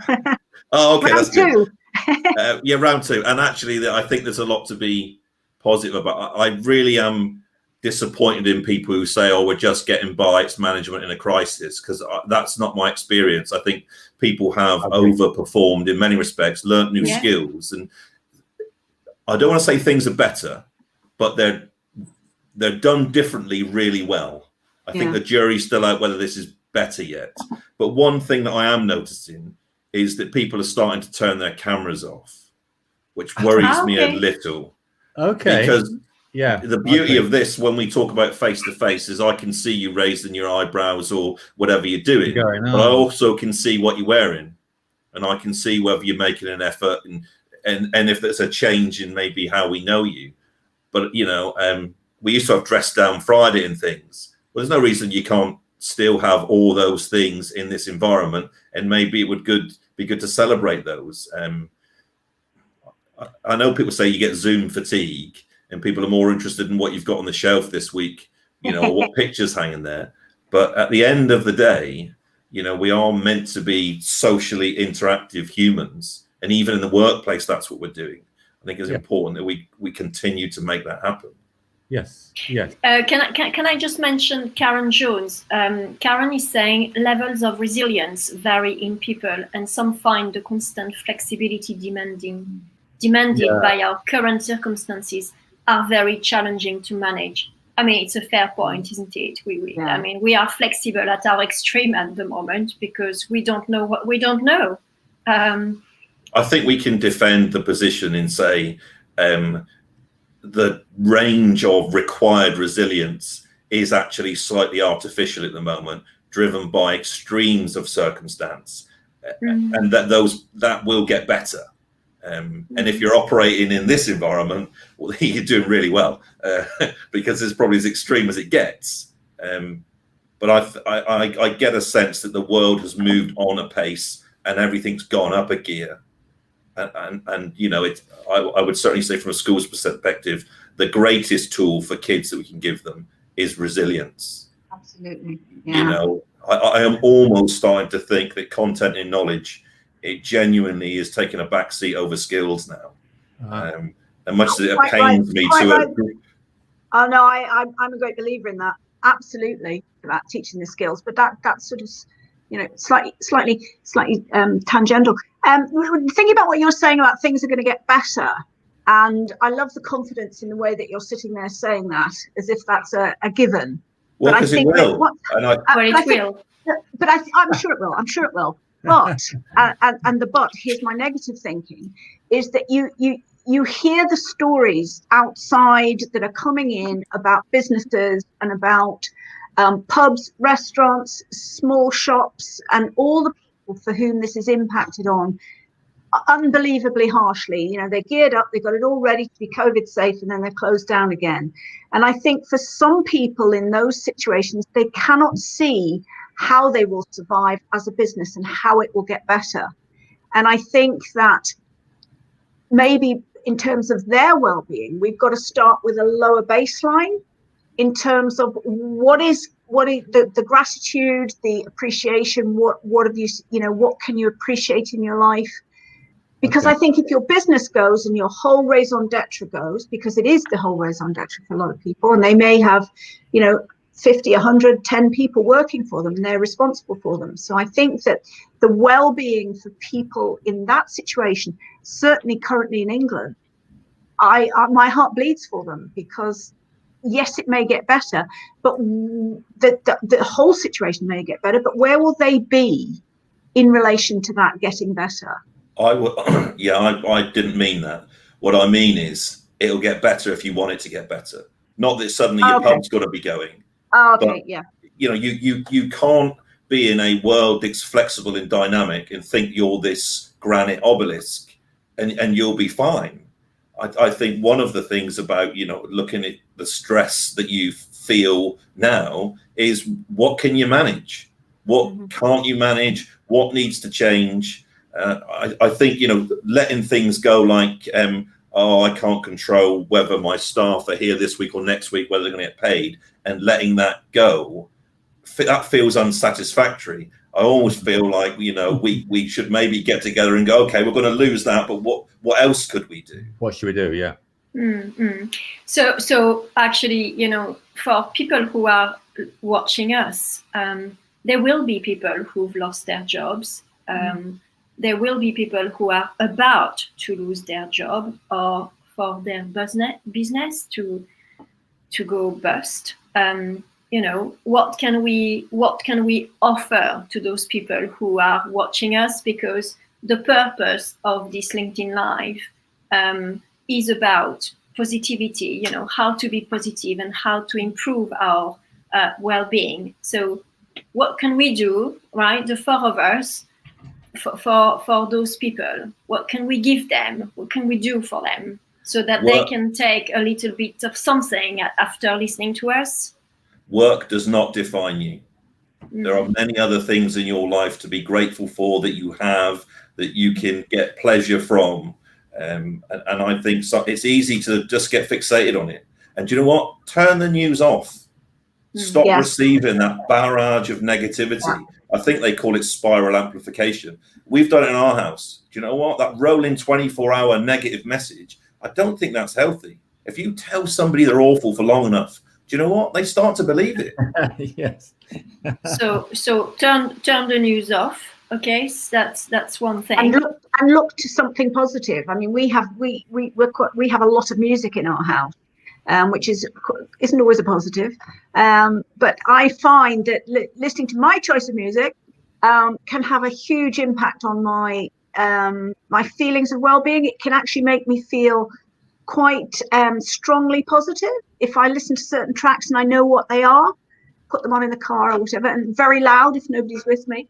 Oh, okay, round that's two. Good. Yeah, round two. And actually, I think there's a lot to be positive about. I really am disappointed in people who say, "Oh, we're just getting by. It's management in a crisis," because that's not my experience. I think people have overperformed in many respects, learned new skills, and I don't want to say things are better, but they're done differently really well. I think the jury's still out whether this is better yet. But one thing that I am noticing is that people are starting to turn their cameras off, which worries me a little. Okay. Because the beauty of this, when we talk about face-to-face, is I can see you raising your eyebrows or whatever you're doing, but I also can see what you're wearing. And I can see whether you're making an effort and if there's a change in maybe how we know you. But, you know, we used to have dress down Friday and things. Well, there's no reason you can't still have all those things in this environment, and maybe it would be good to celebrate those. I know people say you get Zoom fatigue, and people are more interested in what you've got on the shelf this week, you know, or what pictures hanging there. But at the end of the day, you know, we are meant to be socially interactive humans, and even in the workplace, that's what we're doing. I think it's important that we continue to make that happen. Yes. Yes. Can I just mention Karen Jones? Karen is saying levels of resilience vary in people, and some find the constant flexibility demanded by our current circumstances are very challenging to manage. I mean, it's a fair point, isn't it? I mean, we are flexible at our extreme at the moment because we don't know what we don't know. I think we can defend the position and say the range of required resilience is actually slightly artificial at the moment, driven by extremes of circumstance, and that will get better. And if you're operating in this environment, well, you're doing really well because it's probably as extreme as it gets. But I get a sense that the world has moved on a pace and everything's gone up a gear. And you know, I would certainly say from a school's perspective, the greatest tool for kids that we can give them is resilience. Absolutely. You know, I am almost starting to think that content and knowledge, it genuinely is taking a backseat over skills now. And much as it pains me to Oh no, I'm a great believer in that. Absolutely, about teaching the skills, but that's sort of, you know, slightly tangential. Thinking about what you're saying about things are going to get better, and I love the confidence in the way that you're sitting there saying that, as if that's a given. Well, because it will. But I'm sure it will. I'm sure it will. But and the but, here's my negative thinking, is that you hear the stories outside that are coming in about businesses and about pubs, restaurants, small shops, and all the people for whom this is impacted on unbelievably harshly. You know, they're geared up, they've got it all ready to be COVID safe, and then they're closed down again. And I think for some people in those situations, they cannot see how they will survive as a business and how it will get better. And I think that maybe in terms of their well-being, we've got to start with a lower baseline in terms of what is the gratitude, the appreciation, what have you know, what can you appreciate in your life? Because I think if your business goes and your whole raison d'etre goes, because it is the whole raison d'etre for a lot of people, and they may have, 50, 100, 10 people working for them, and they're responsible for them. So I think that the well-being for people in that situation, certainly currently in England, my heart bleeds for them, because yes, it may get better, but the whole situation may get better, but where will they be in relation to that getting better? I didn't mean that. What I mean is it'll get better if you want it to get better. Not that suddenly your pump's got to be going. Okay, yeah. You can't be in a world that's flexible and dynamic and think you're this granite obelisk and you'll be fine. I think one of the things about, looking at the stress that you feel now is, what can you manage? What can't you manage? What needs to change? I think, letting things go like, I can't control whether my staff are here this week or next week, whether they're going to get paid, and letting that go, that feels unsatisfactory. I always feel like, we should maybe get together and go, okay, we're going to lose that, but what else could we do? What should we do? Yeah. Mm-hmm. So actually, for people who are watching us, there will be people who've lost their jobs. There will be people who are about to lose their job, or for their business to go bust. What can we offer to those people who are watching us? Because the purpose of this LinkedIn Live is about positivity, how to be positive and how to improve our well-being. So what can we do, right? The four of us, for those people, what can we give them? What can we do for them so that they can take a little bit of something after listening to us? Work does not define you. There are many other things in your life to be grateful for, that you have, that you can get pleasure from. And I think it's easy to just get fixated on it. And do you know what? Turn the news off. Stop receiving that barrage of negativity. I think they call it spiral amplification. We've done it in our house. Do you know what? That rolling 24-hour negative message, I don't think that's healthy. If you tell somebody they're awful for long enough, do you know what? They start to believe it. Yes. So turn the news off. Okay, so that's one thing. And look to something positive. I mean, we have a lot of music in our house, which isn't always a positive. But I find that listening to my choice of music can have a huge impact on my feelings of well-being. It can actually make me feel quite strongly positive if I listen to certain tracks and I know what they are, put them on in the car or whatever, and very loud if nobody's with me.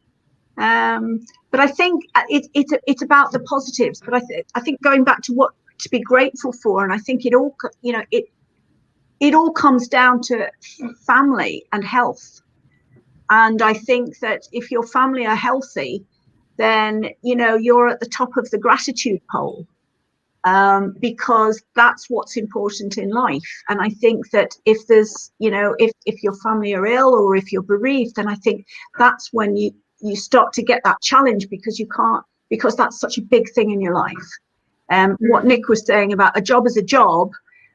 But I think it's about the positives. But I think going back to what to be grateful for, and I think it all comes down to family and health. And I think that if your family are healthy, then you're at the top of the gratitude pole, because that's what's important in life. And I think that if there's if your family are ill or if you're bereaved, then I think that's when you start to get that challenge, because that's such a big thing in your life. What Nick was saying about a job is a job,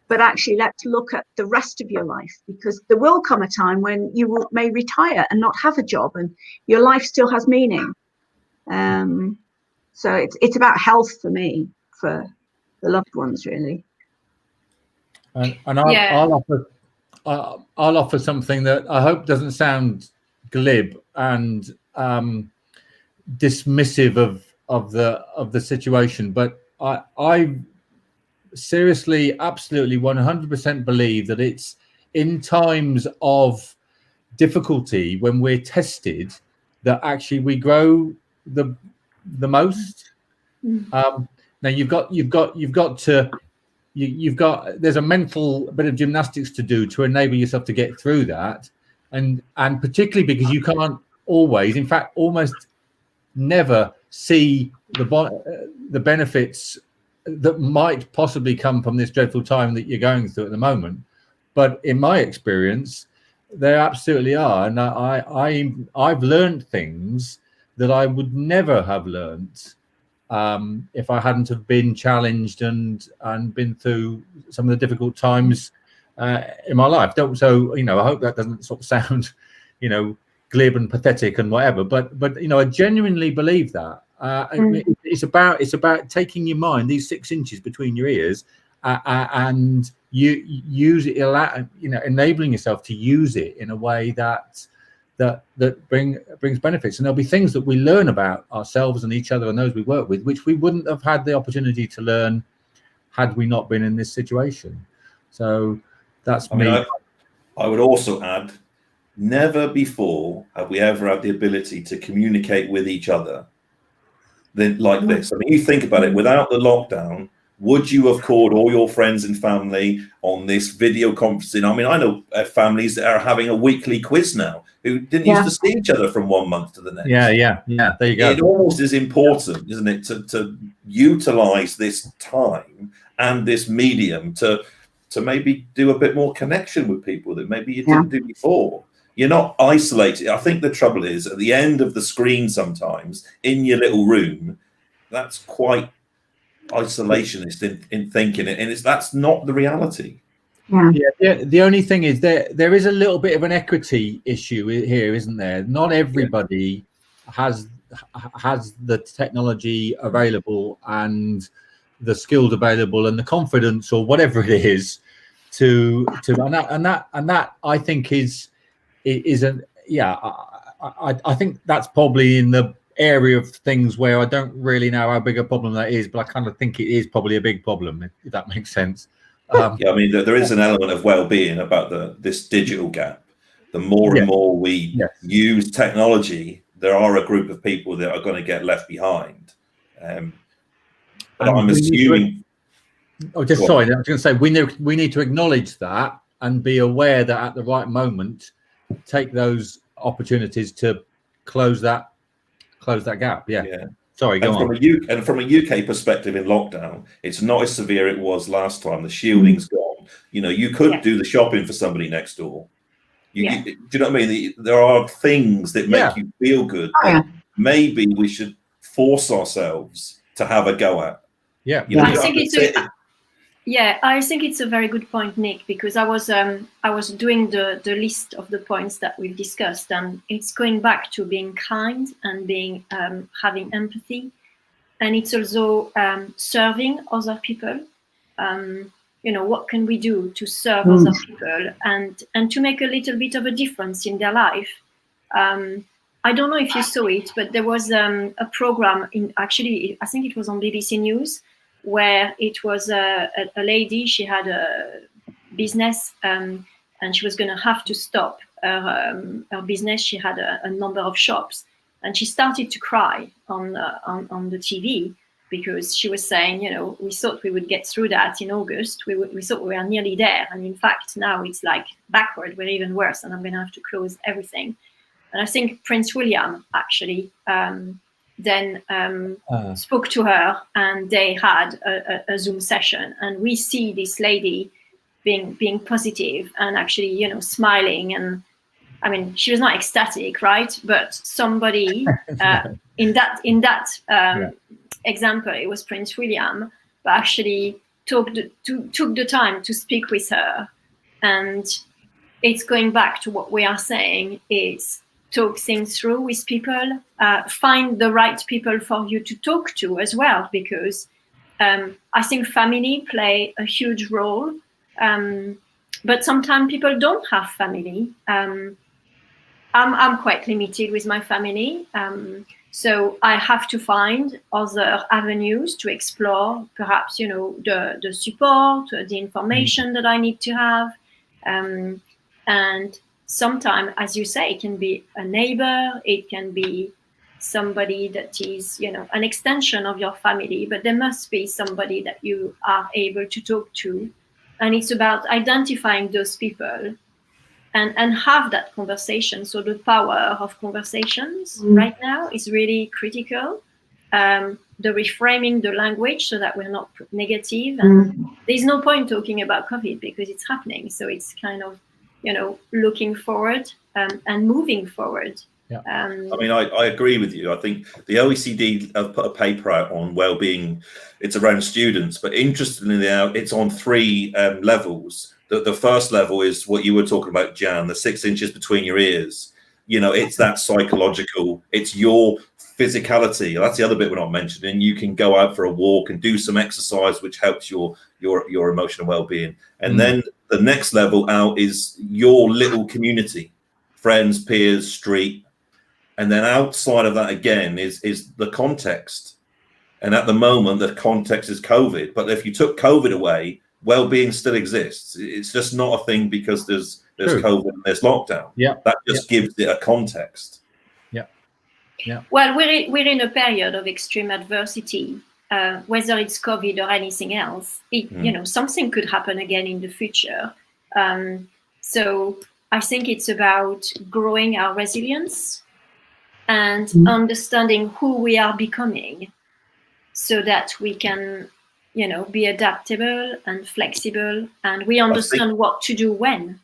but actually let's look at the rest of your life, because there will come a time when you may retire and not have a job and your life still has meaning. So it's about health for me, for the loved ones, really. And I'll offer something that I hope doesn't sound glib and dismissive of the situation, but I seriously, absolutely 100% believe that it's in times of difficulty, when we're tested, that actually we grow the most. Now you've got there's a mental bit of gymnastics to do to enable yourself to get through that, and particularly because you can't always, in fact almost never, see the benefits that might possibly come from this dreadful time that you're going through at the moment. But in my experience, there absolutely are, and I've learned things that I would never have learned if I hadn't have been challenged and been through some of the difficult times in my life. So, you know, I hope that doesn't sort of sound, you know, glib and pathetic and whatever, but you know, I genuinely believe that. It's about taking your mind, these 6 inches between your ears, and you use it, you know, enabling yourself to use it in a way that brings benefits. And there'll be things that we learn about ourselves and each other and those we work with, which we wouldn't have had the opportunity to learn had we not been in this situation. So that's me. I would also add, never before have we ever had the ability to communicate with each other like this. I mean, you think about it, without the lockdown, would you have called all your friends and family on this video conferencing? I mean, I know families that are having a weekly quiz now who didn't used to see each other from one month to the next. Yeah. There you go. It almost is important, isn't it, to utilize this time and this medium to maybe do a bit more connection with people that maybe you didn't do before. You're not isolated. I think the trouble is at the end of the screen sometimes in your little room, that's quite isolationist in thinking it, and that's not the reality. The only thing is there is a little bit of an equity issue here, isn't there? Not everybody has the technology available and the skills available and the confidence or whatever it is to and that I think is I think that's probably in the area of things where I don't really know how big a problem that is, but I kind of think it is probably a big problem, if that makes sense. I mean, there is an element of well-being about this digital gap. The more and more we use technology, there are a group of people that are going to get left behind. But I'm assuming. I was going to say we need to acknowledge that and be aware that at the right moment, take those opportunities to close that gap. Sorry, go on. And from a UK perspective in lockdown, it's not as severe it was last time. The shielding's gone. You know, you could do the shopping for somebody next door. Do you know what I mean? There are things that make you feel good that maybe we should force ourselves to have a go at. I think it's a very good point, Nick, because I was doing the list of the points that we've discussed, and it's going back to being kind and being having empathy, and it's also serving other people. You know, what can we do to serve other people and to make a little bit of a difference in their life? I don't know if you saw it, but there was a program I think it was on BBC News, where it was a lady. She had a business and she was going to have to stop her business. She had a number of shops, and she started to cry on the TV because she was saying, you know, we thought we would get through that in August. We thought we were nearly there, and in fact now it's like backward. We're even worse, and I'm going to have to close everything. And I think Prince William actually then spoke to her, and they had a Zoom session, and we see this lady being positive and actually, you know, smiling. And I mean, she was not ecstatic, right? But somebody in that example, it was Prince William, but actually took the time to speak with her. And it's going back to what we are saying is talk things through with people, find the right people for you to talk to as well, because I think family play a huge role, but sometimes people don't have family. I'm quite limited with my family, so I have to find other avenues to explore, perhaps, you know, the support, the information that I need to have, and sometimes, as you say, it can be a neighbor, it can be somebody that is, you know, an extension of your family, but there must be somebody that you are able to talk to. And it's about identifying those people and have that conversation. So the power of conversations right now is really critical. The reframing the language so that we're not negative. And there's no point talking about COVID because it's happening. So it's kind of, you know, looking forward and moving forward. Yeah. I mean, I agree with you. I think the OECD have put a paper out on well-being. It's around students, but interestingly, it's on 3 levels. The first level is what you were talking about, Jan, the 6 inches between your ears. You know, it's that psychological, it's your physicality. That's the other bit we're not mentioning. You can go out for a walk and do some exercise, which helps your emotional well-being. And then the next level out is your little community, friends, peers, street. And then outside of that again is the context. And at the moment, the context is COVID. But if you took COVID away, well-being still exists. It's just not a thing because there's COVID and there's lockdown. Yeah. That just gives it a context. Yeah. Yeah. Well, we're in a period of extreme adversity, whether it's COVID or anything else. You know, something could happen again in the future. So I think it's about growing our resilience and understanding who we are becoming, so that we can, you know, be adaptable and flexible, and we understand what to do when.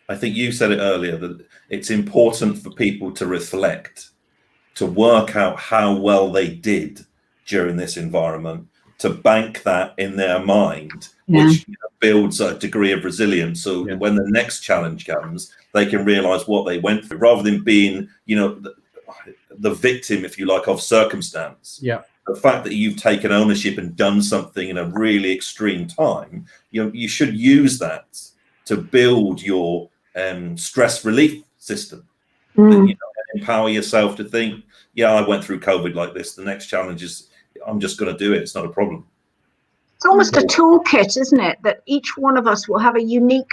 I think you said it earlier, that it's important for people to reflect, to work out how well they did during this environment, to bank that in their mind, which builds a degree of resilience. So when the next challenge comes, they can realize what they went through, rather than being, you know, the victim, if you like, of circumstance. Yeah. The fact that you've taken ownership and done something in a really extreme time, you should use that to build your stress relief system. You know, empower yourself to think, yeah, I went through COVID like this. The next challenge is, I'm just going to do it. It's not a problem. It's almost a toolkit, isn't it? That each one of us will have a unique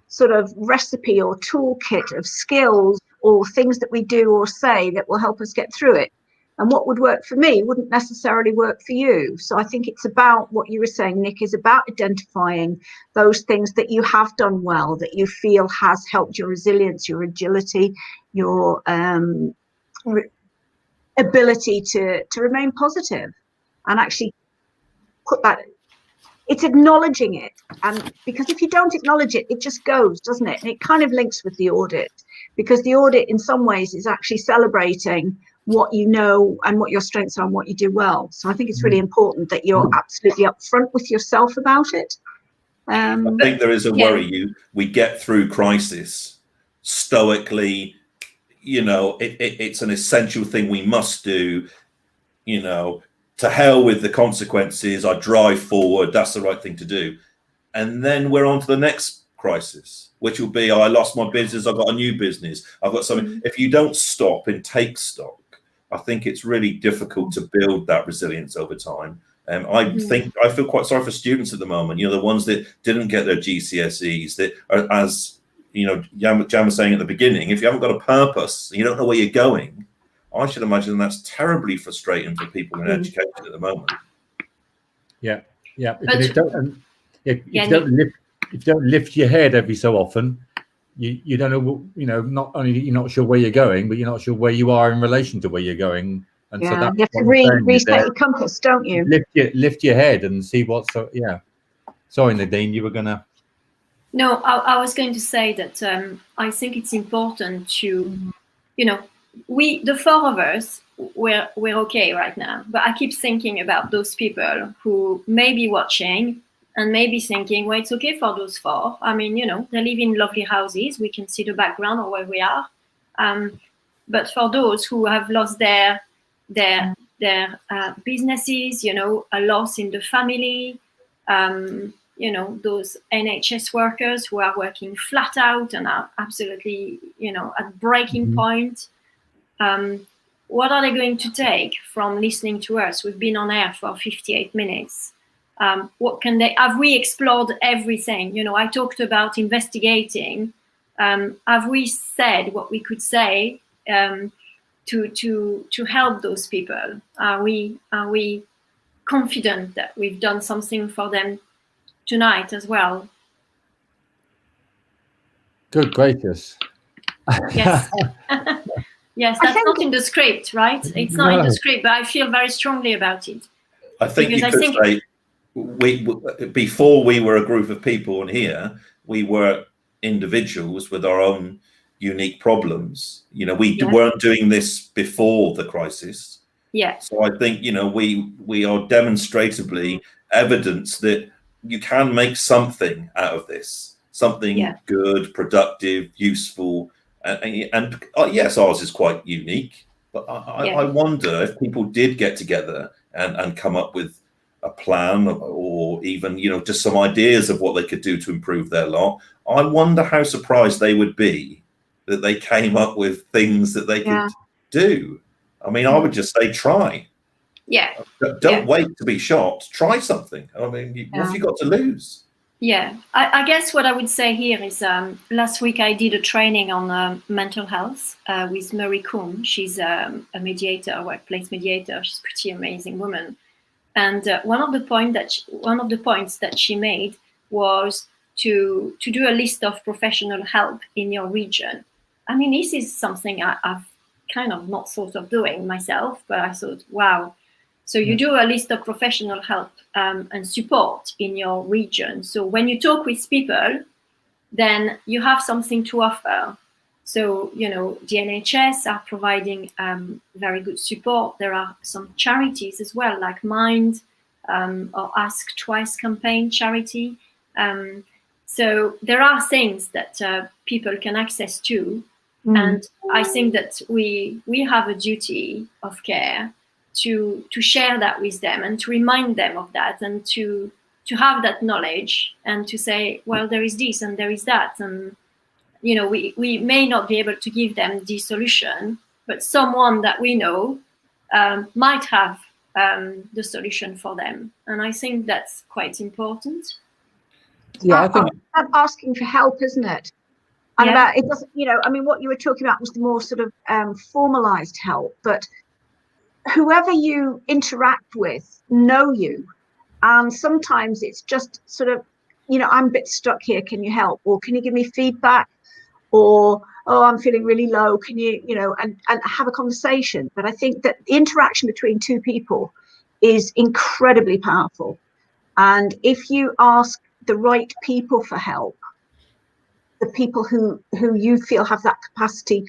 sort of recipe or toolkit of skills or things that we do or say that will help us get through it. And what would work for me wouldn't necessarily work for you. So I think it's about what you were saying, Nick, is about identifying those things that you have done well, that you feel has helped your resilience, your agility, your ability to remain positive, and actually put that. It's acknowledging it. And because if you don't acknowledge it, it just goes, doesn't it? And it kind of links with the audit, because the audit in some ways is actually celebrating what you know and what your strengths are and what you do well. So I think it's really important that you're absolutely upfront with yourself about it. I think there is a worry. We get through crisis stoically, you know, it's an essential thing we must do, you know, to hell with the consequences, I drive forward, that's the right thing to do. And then we're on to the next crisis, which will be, I lost my business, I've got a new business, I've got something. If you don't stop and take stock, I think it's really difficult to build that resilience over time. I feel quite sorry for students at the moment, you know, the ones that didn't get their GCSEs, that are, as you know, Jan was saying at the beginning, if you haven't got a purpose, you don't know where you're going, I should imagine that's terribly frustrating for people in education at the moment. Yeah, yeah. But, if you don't lift your head every so often, you don't know. You know, not only you're not sure where you're going, but you're not sure where you are in relation to where you're going. And so that's you have to reset your compass, don't you? Lift your head and see what's. Sorry, Nadine, you were gonna. No, I was going to say that I think it's important to, you know, the 4 of us, we're okay right now. But I keep thinking about those people who may be watching and may be thinking, well, it's okay for those 4. I mean, you know, they live in lovely houses. We can see the background of where we are. But for those who have lost their businesses, you know, a loss in the family, you know, those NHS workers who are working flat out and are absolutely, you know, at breaking point. What are they going to take from listening to us? We've been on air for 58 minutes. What can they, have we explored everything? You know, I talked about investigating. Have we said what we could say to help those people? Are we confident that we've done something for them tonight as well? Good gracious. Yes. Yes, that's not in the script, right? It's not in the script, but I feel very strongly about it. I think you could say, before we were a group of people in here, we were individuals with our own unique problems. You know, we Yeah. weren't doing this before the crisis. Yeah. So I think, you know, we are demonstrably evidence that you can make something out of this, something Yeah. good, productive, useful. And yes, ours is quite unique, but Yeah. I wonder if people did get together and come up with a plan, or even, you know, just some ideas of what they could do to improve their lot. I wonder how surprised they would be that they came up with things that they could do. I mean, I would just say try. Yeah. Don't wait to be shocked. Try something. I mean, what have you got to lose? Yeah, I guess what I would say here is last week I did a training on mental health with Marie Kuhn. She's a mediator, a workplace mediator. She's a pretty amazing woman. And one of the points that she made was to do a list of professional help in your region. I mean, this is something I've kind of not thought of doing myself, but I thought, wow. So you do a list of professional help and support in your region. So when you talk with people, then you have something to offer. So, you know, the NHS are providing very good support. There are some charities as well, like Mind or Ask Twice campaign charity. So there are things that people can access to. And I think that we have a duty of care to share that with them and to remind them of that, and to have that knowledge, and to say, well, there is this and there is that. And, you know, we may not be able to give them the solution, but someone that we know might have the solution for them. And I think that's quite important. Yeah, I think asking for help, isn't it? And about it doesn't, you know, I mean, what you were talking about was the more sort of formalized help, but whoever you interact with know you. And sometimes it's just sort of, you know, I'm a bit stuck here. Can you help? Or can you give me feedback? Or, oh, I'm feeling really low. Can you, you know, and have a conversation. But I think that the interaction between two people is incredibly powerful. And if you ask the right people for help, the people who you feel have that capacity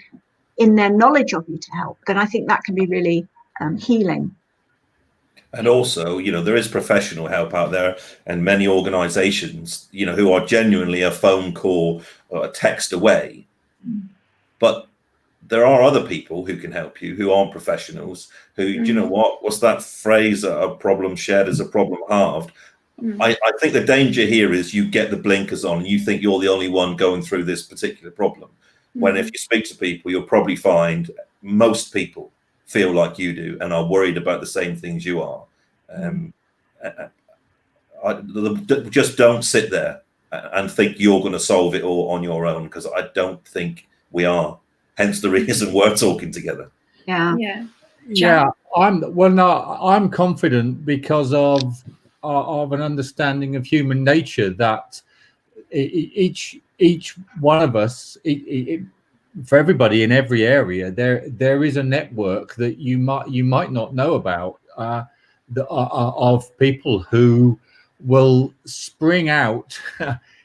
in their knowledge of you to help, then I think that can be really healing. And also, you know, there is professional help out there, and many organizations, you know, who are genuinely a phone call or a text away. But there are other people who can help you who aren't professionals, who, you know, what's that phrase, a problem shared is a problem halved. I think the danger here is you get the blinkers on and you think you're the only one going through this particular problem. When if you speak to people, you'll probably find most people feel like you do and are worried about the same things you are. Just don't sit there and think you're going to solve it all on your own, because I don't think we are. Hence the reason we're talking together. Yeah, I'm confident because of an understanding of human nature, that each one of us, for everybody in every area, there is a network that you might not know about, of people who will spring out.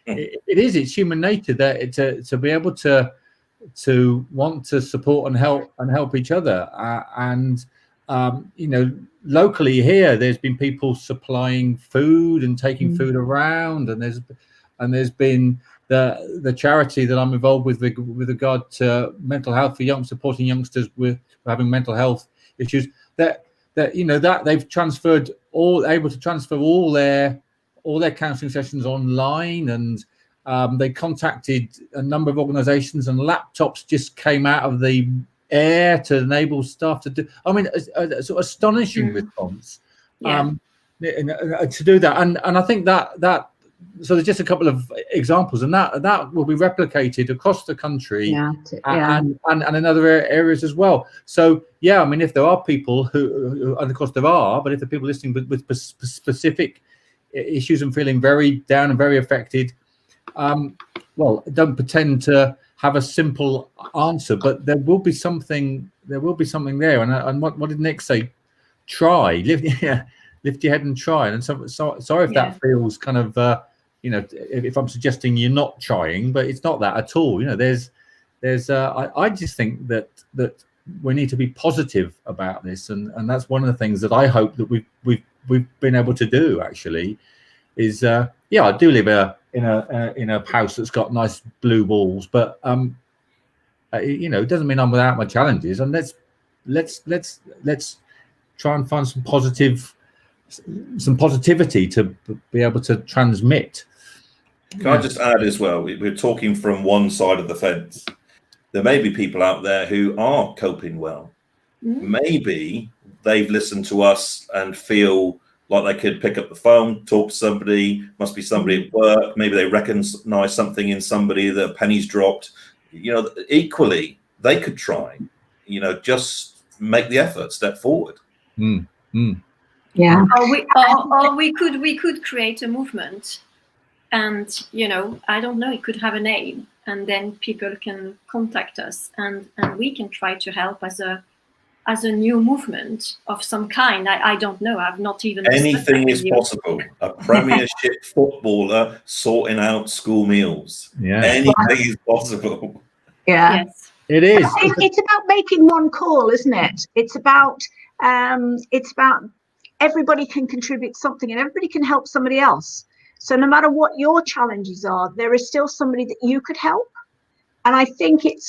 It's human nature that to be able to want to support and help each other, and you know, locally here there's been people supplying food and taking food around, and there's been the charity that I'm involved with regard to mental health for supporting youngsters with having mental health issues, that you know, that they've able to transfer all their counselling sessions online, and they contacted a number of organizations, and laptops just came out of the air to enable staff to do. I mean, a sort of astonishing response to do that, and I think that so there's just a couple of examples, and that will be replicated across the country and in other areas as well. So yeah, I mean, if there are people who and of course there are, but if the people listening with specific issues and feeling very down and very affected, well, don't pretend to have a simple answer, but there will be something there. And what did Nick say? Try, lift your head and try. And sorry if that feels kind of you know, if I'm suggesting you're not trying, but it's not that at all. You know, there's there's I just think that we need to be positive about this, and that's one of the things that I hope that we've been able to do actually. Is yeah, I do live in a house that's got nice blue walls, but you know, it doesn't mean I'm without my challenges. And let's try and find some positivity to be able to transmit. Can I just add as well? We're talking from one side of the fence. There may be people out there who are coping well. Maybe they've listened to us and feel like they could pick up the phone, talk to somebody, must be somebody at work. Maybe they recognize something in somebody, the pennies dropped. You know, equally, they could try, you know, just make the effort, step forward. Yeah. Or we could create a movement, and, you know, I don't know, it could have a name, and then people can contact us, and we can try to help as a new movement of some kind. I don't know. I've not even. Anything is possible. A Premiership footballer sorting out school meals. Yeah. Anything is possible. Yeah. Yes. It is. It's about making one call, isn't it? It's about everybody can contribute something, and everybody can help somebody else. So no matter what your challenges are, there is still somebody that you could help. And I think it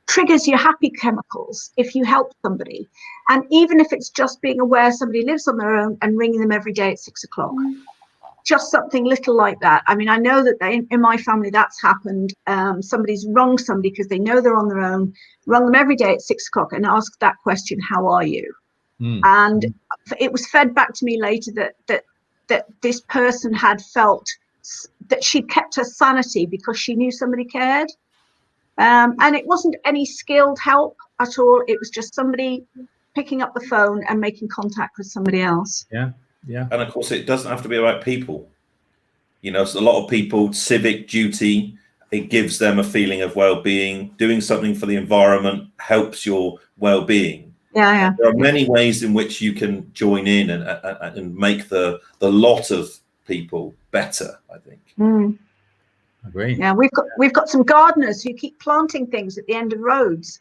triggers your happy chemicals if you help somebody. And even if it's just being aware somebody lives on their own and ringing them every day at 6 o'clock, just something little like that. I mean, I know that in my family that's happened. Somebody's rung somebody because they know they're on their own, rung them every day at 6 o'clock and asked that question, how are you? And it was fed back to me later that this person had felt that she'd kept her sanity because she knew somebody cared. And it wasn't any skilled help at all. It was just somebody picking up the phone and making contact with somebody else. Yeah. And of course, it doesn't have to be about people. You know, so a lot of people, civic duty, it gives them a feeling of well-being. Doing something for the environment helps your well-being. Yeah. There are many ways in which you can join in and make the lot of people better, I think. Agree. Yeah, we've got some gardeners who keep planting things at the end of roads.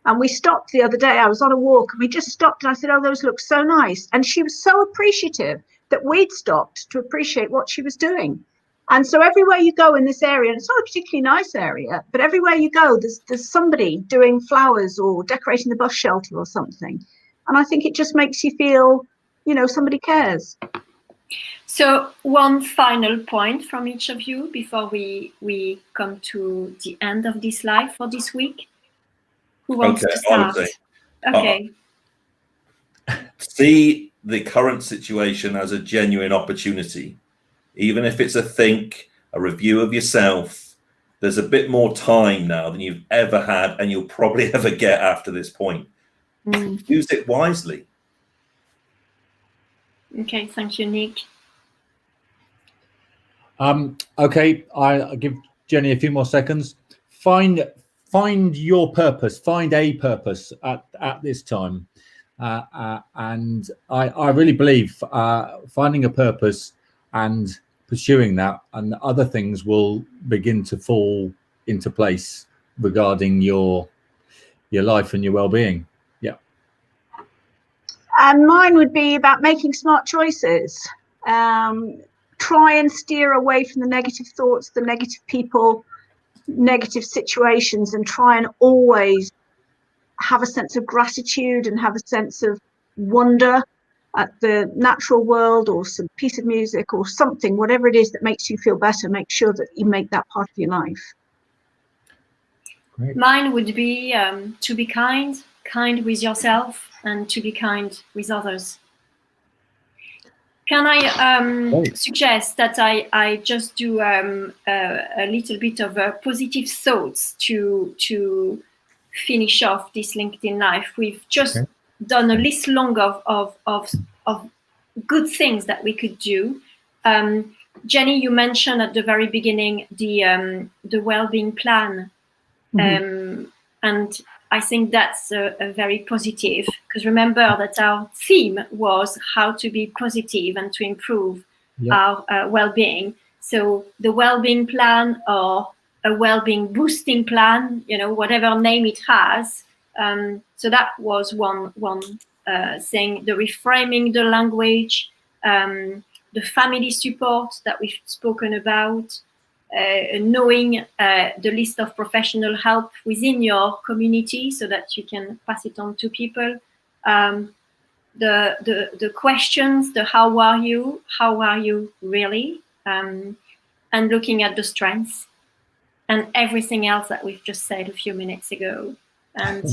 And we stopped the other day. I was on a walk and we just stopped and I said, oh, those look so nice. And she was so appreciative that we'd stopped to appreciate what she was doing. And so everywhere you go in this area, and it's not a particularly nice area, but everywhere you go, there's somebody doing flowers or decorating the bus shelter or something. And I think it just makes you feel, you know, somebody cares. So one final point from each of you before we come to the end of this live for this week. Who wants to start? Okay. See the current situation as a genuine opportunity. Even if it's a review of yourself, there's a bit more time now than you've ever had and you'll probably ever get after this point. Use it wisely. Okay, thank you, Nick. Okay, I'll give Jenny a few more seconds. Find your purpose. Find a purpose at this time, and I really believe finding a purpose and pursuing that, and other things will begin to fall into place regarding your life and your well-being. Yeah. And mine would be about making smart choices. Try and steer away from the negative thoughts, the negative people, negative situations, and try and always have a sense of gratitude and have a sense of wonder at the natural world, or some piece of music or something, whatever it is that makes you feel better. Make sure that you make that part of your life. Great. Mine would be to be kind with yourself and to be kind with others. Can I suggest that I just do a little bit of positive thoughts to finish off this LinkedIn Live? We've just done a list long of good things that we could do. Jenny, you mentioned at the very beginning the wellbeing plan, and I think that's a very positive, because remember that our theme was how to be positive and to improve our well-being. So the well-being plan, or a well-being boosting plan, whatever name it has. So that was one thing. The reframing the language, the family support that we've spoken about, knowing the list of professional help within your community so that you can pass it on to people. The questions, the how are you really, and looking at the strengths and everything else that we've just said a few minutes ago. And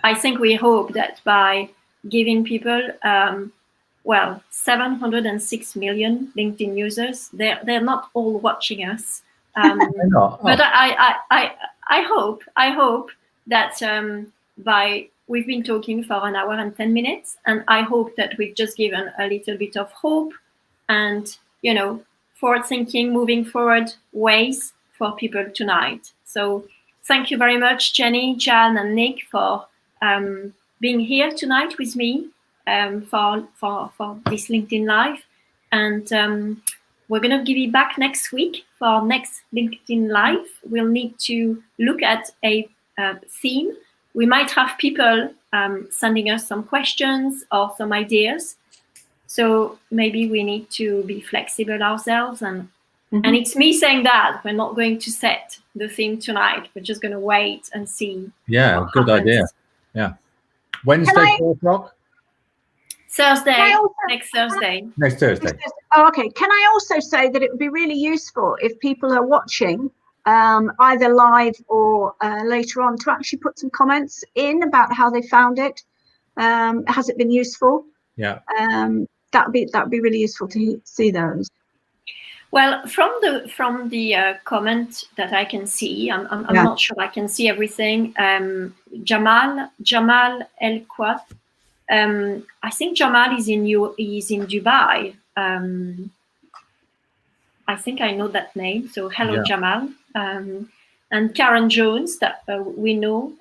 I think we hope that by giving people, 706 million LinkedIn users, they're not all watching us. But I hope that we've been talking for an hour and 10 minutes, and I hope that we've just given a little bit of hope and, forward thinking, moving forward ways for people tonight. So thank you very much, Jenny, Jan, and Nick, for being here tonight with me for this LinkedIn Live. And we're going to give you back next week for our next LinkedIn Live. We'll need to look at a theme. We might have people sending us some questions or some ideas. So maybe we need to be flexible ourselves. And it's me saying that. We're not going to set the theme tonight. We're just going to wait and see. Yeah, good idea. Yeah. Wednesday, 4 o'clock? Thursday, next Thursday. Next Thursday. Oh, okay. Can I also say that it would be really useful if people are watching either live or later on to actually put some comments in about how they found it. Has it been useful? Yeah. That'd be really useful to see those. Well, from the comment that I can see, I'm not sure I can see everything. Jamal El Quat. I think Jamal is in Dubai. I think I know that name. So hello, Jamal. And Karen Jones, that we know.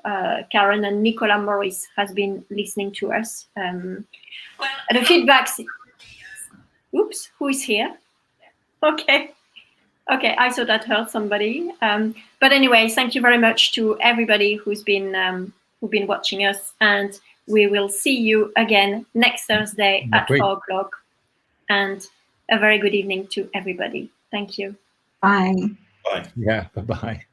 Karen and Nicola Morris has been listening to us. The feedback. Oops, who is here? Okay, I thought that hurt somebody. But anyway, thank you very much to everybody who's been watching us, and we will see you again next Thursday at 4 o'clock. And a very good evening to everybody. Thank you. Bye. Bye. Yeah, bye-bye.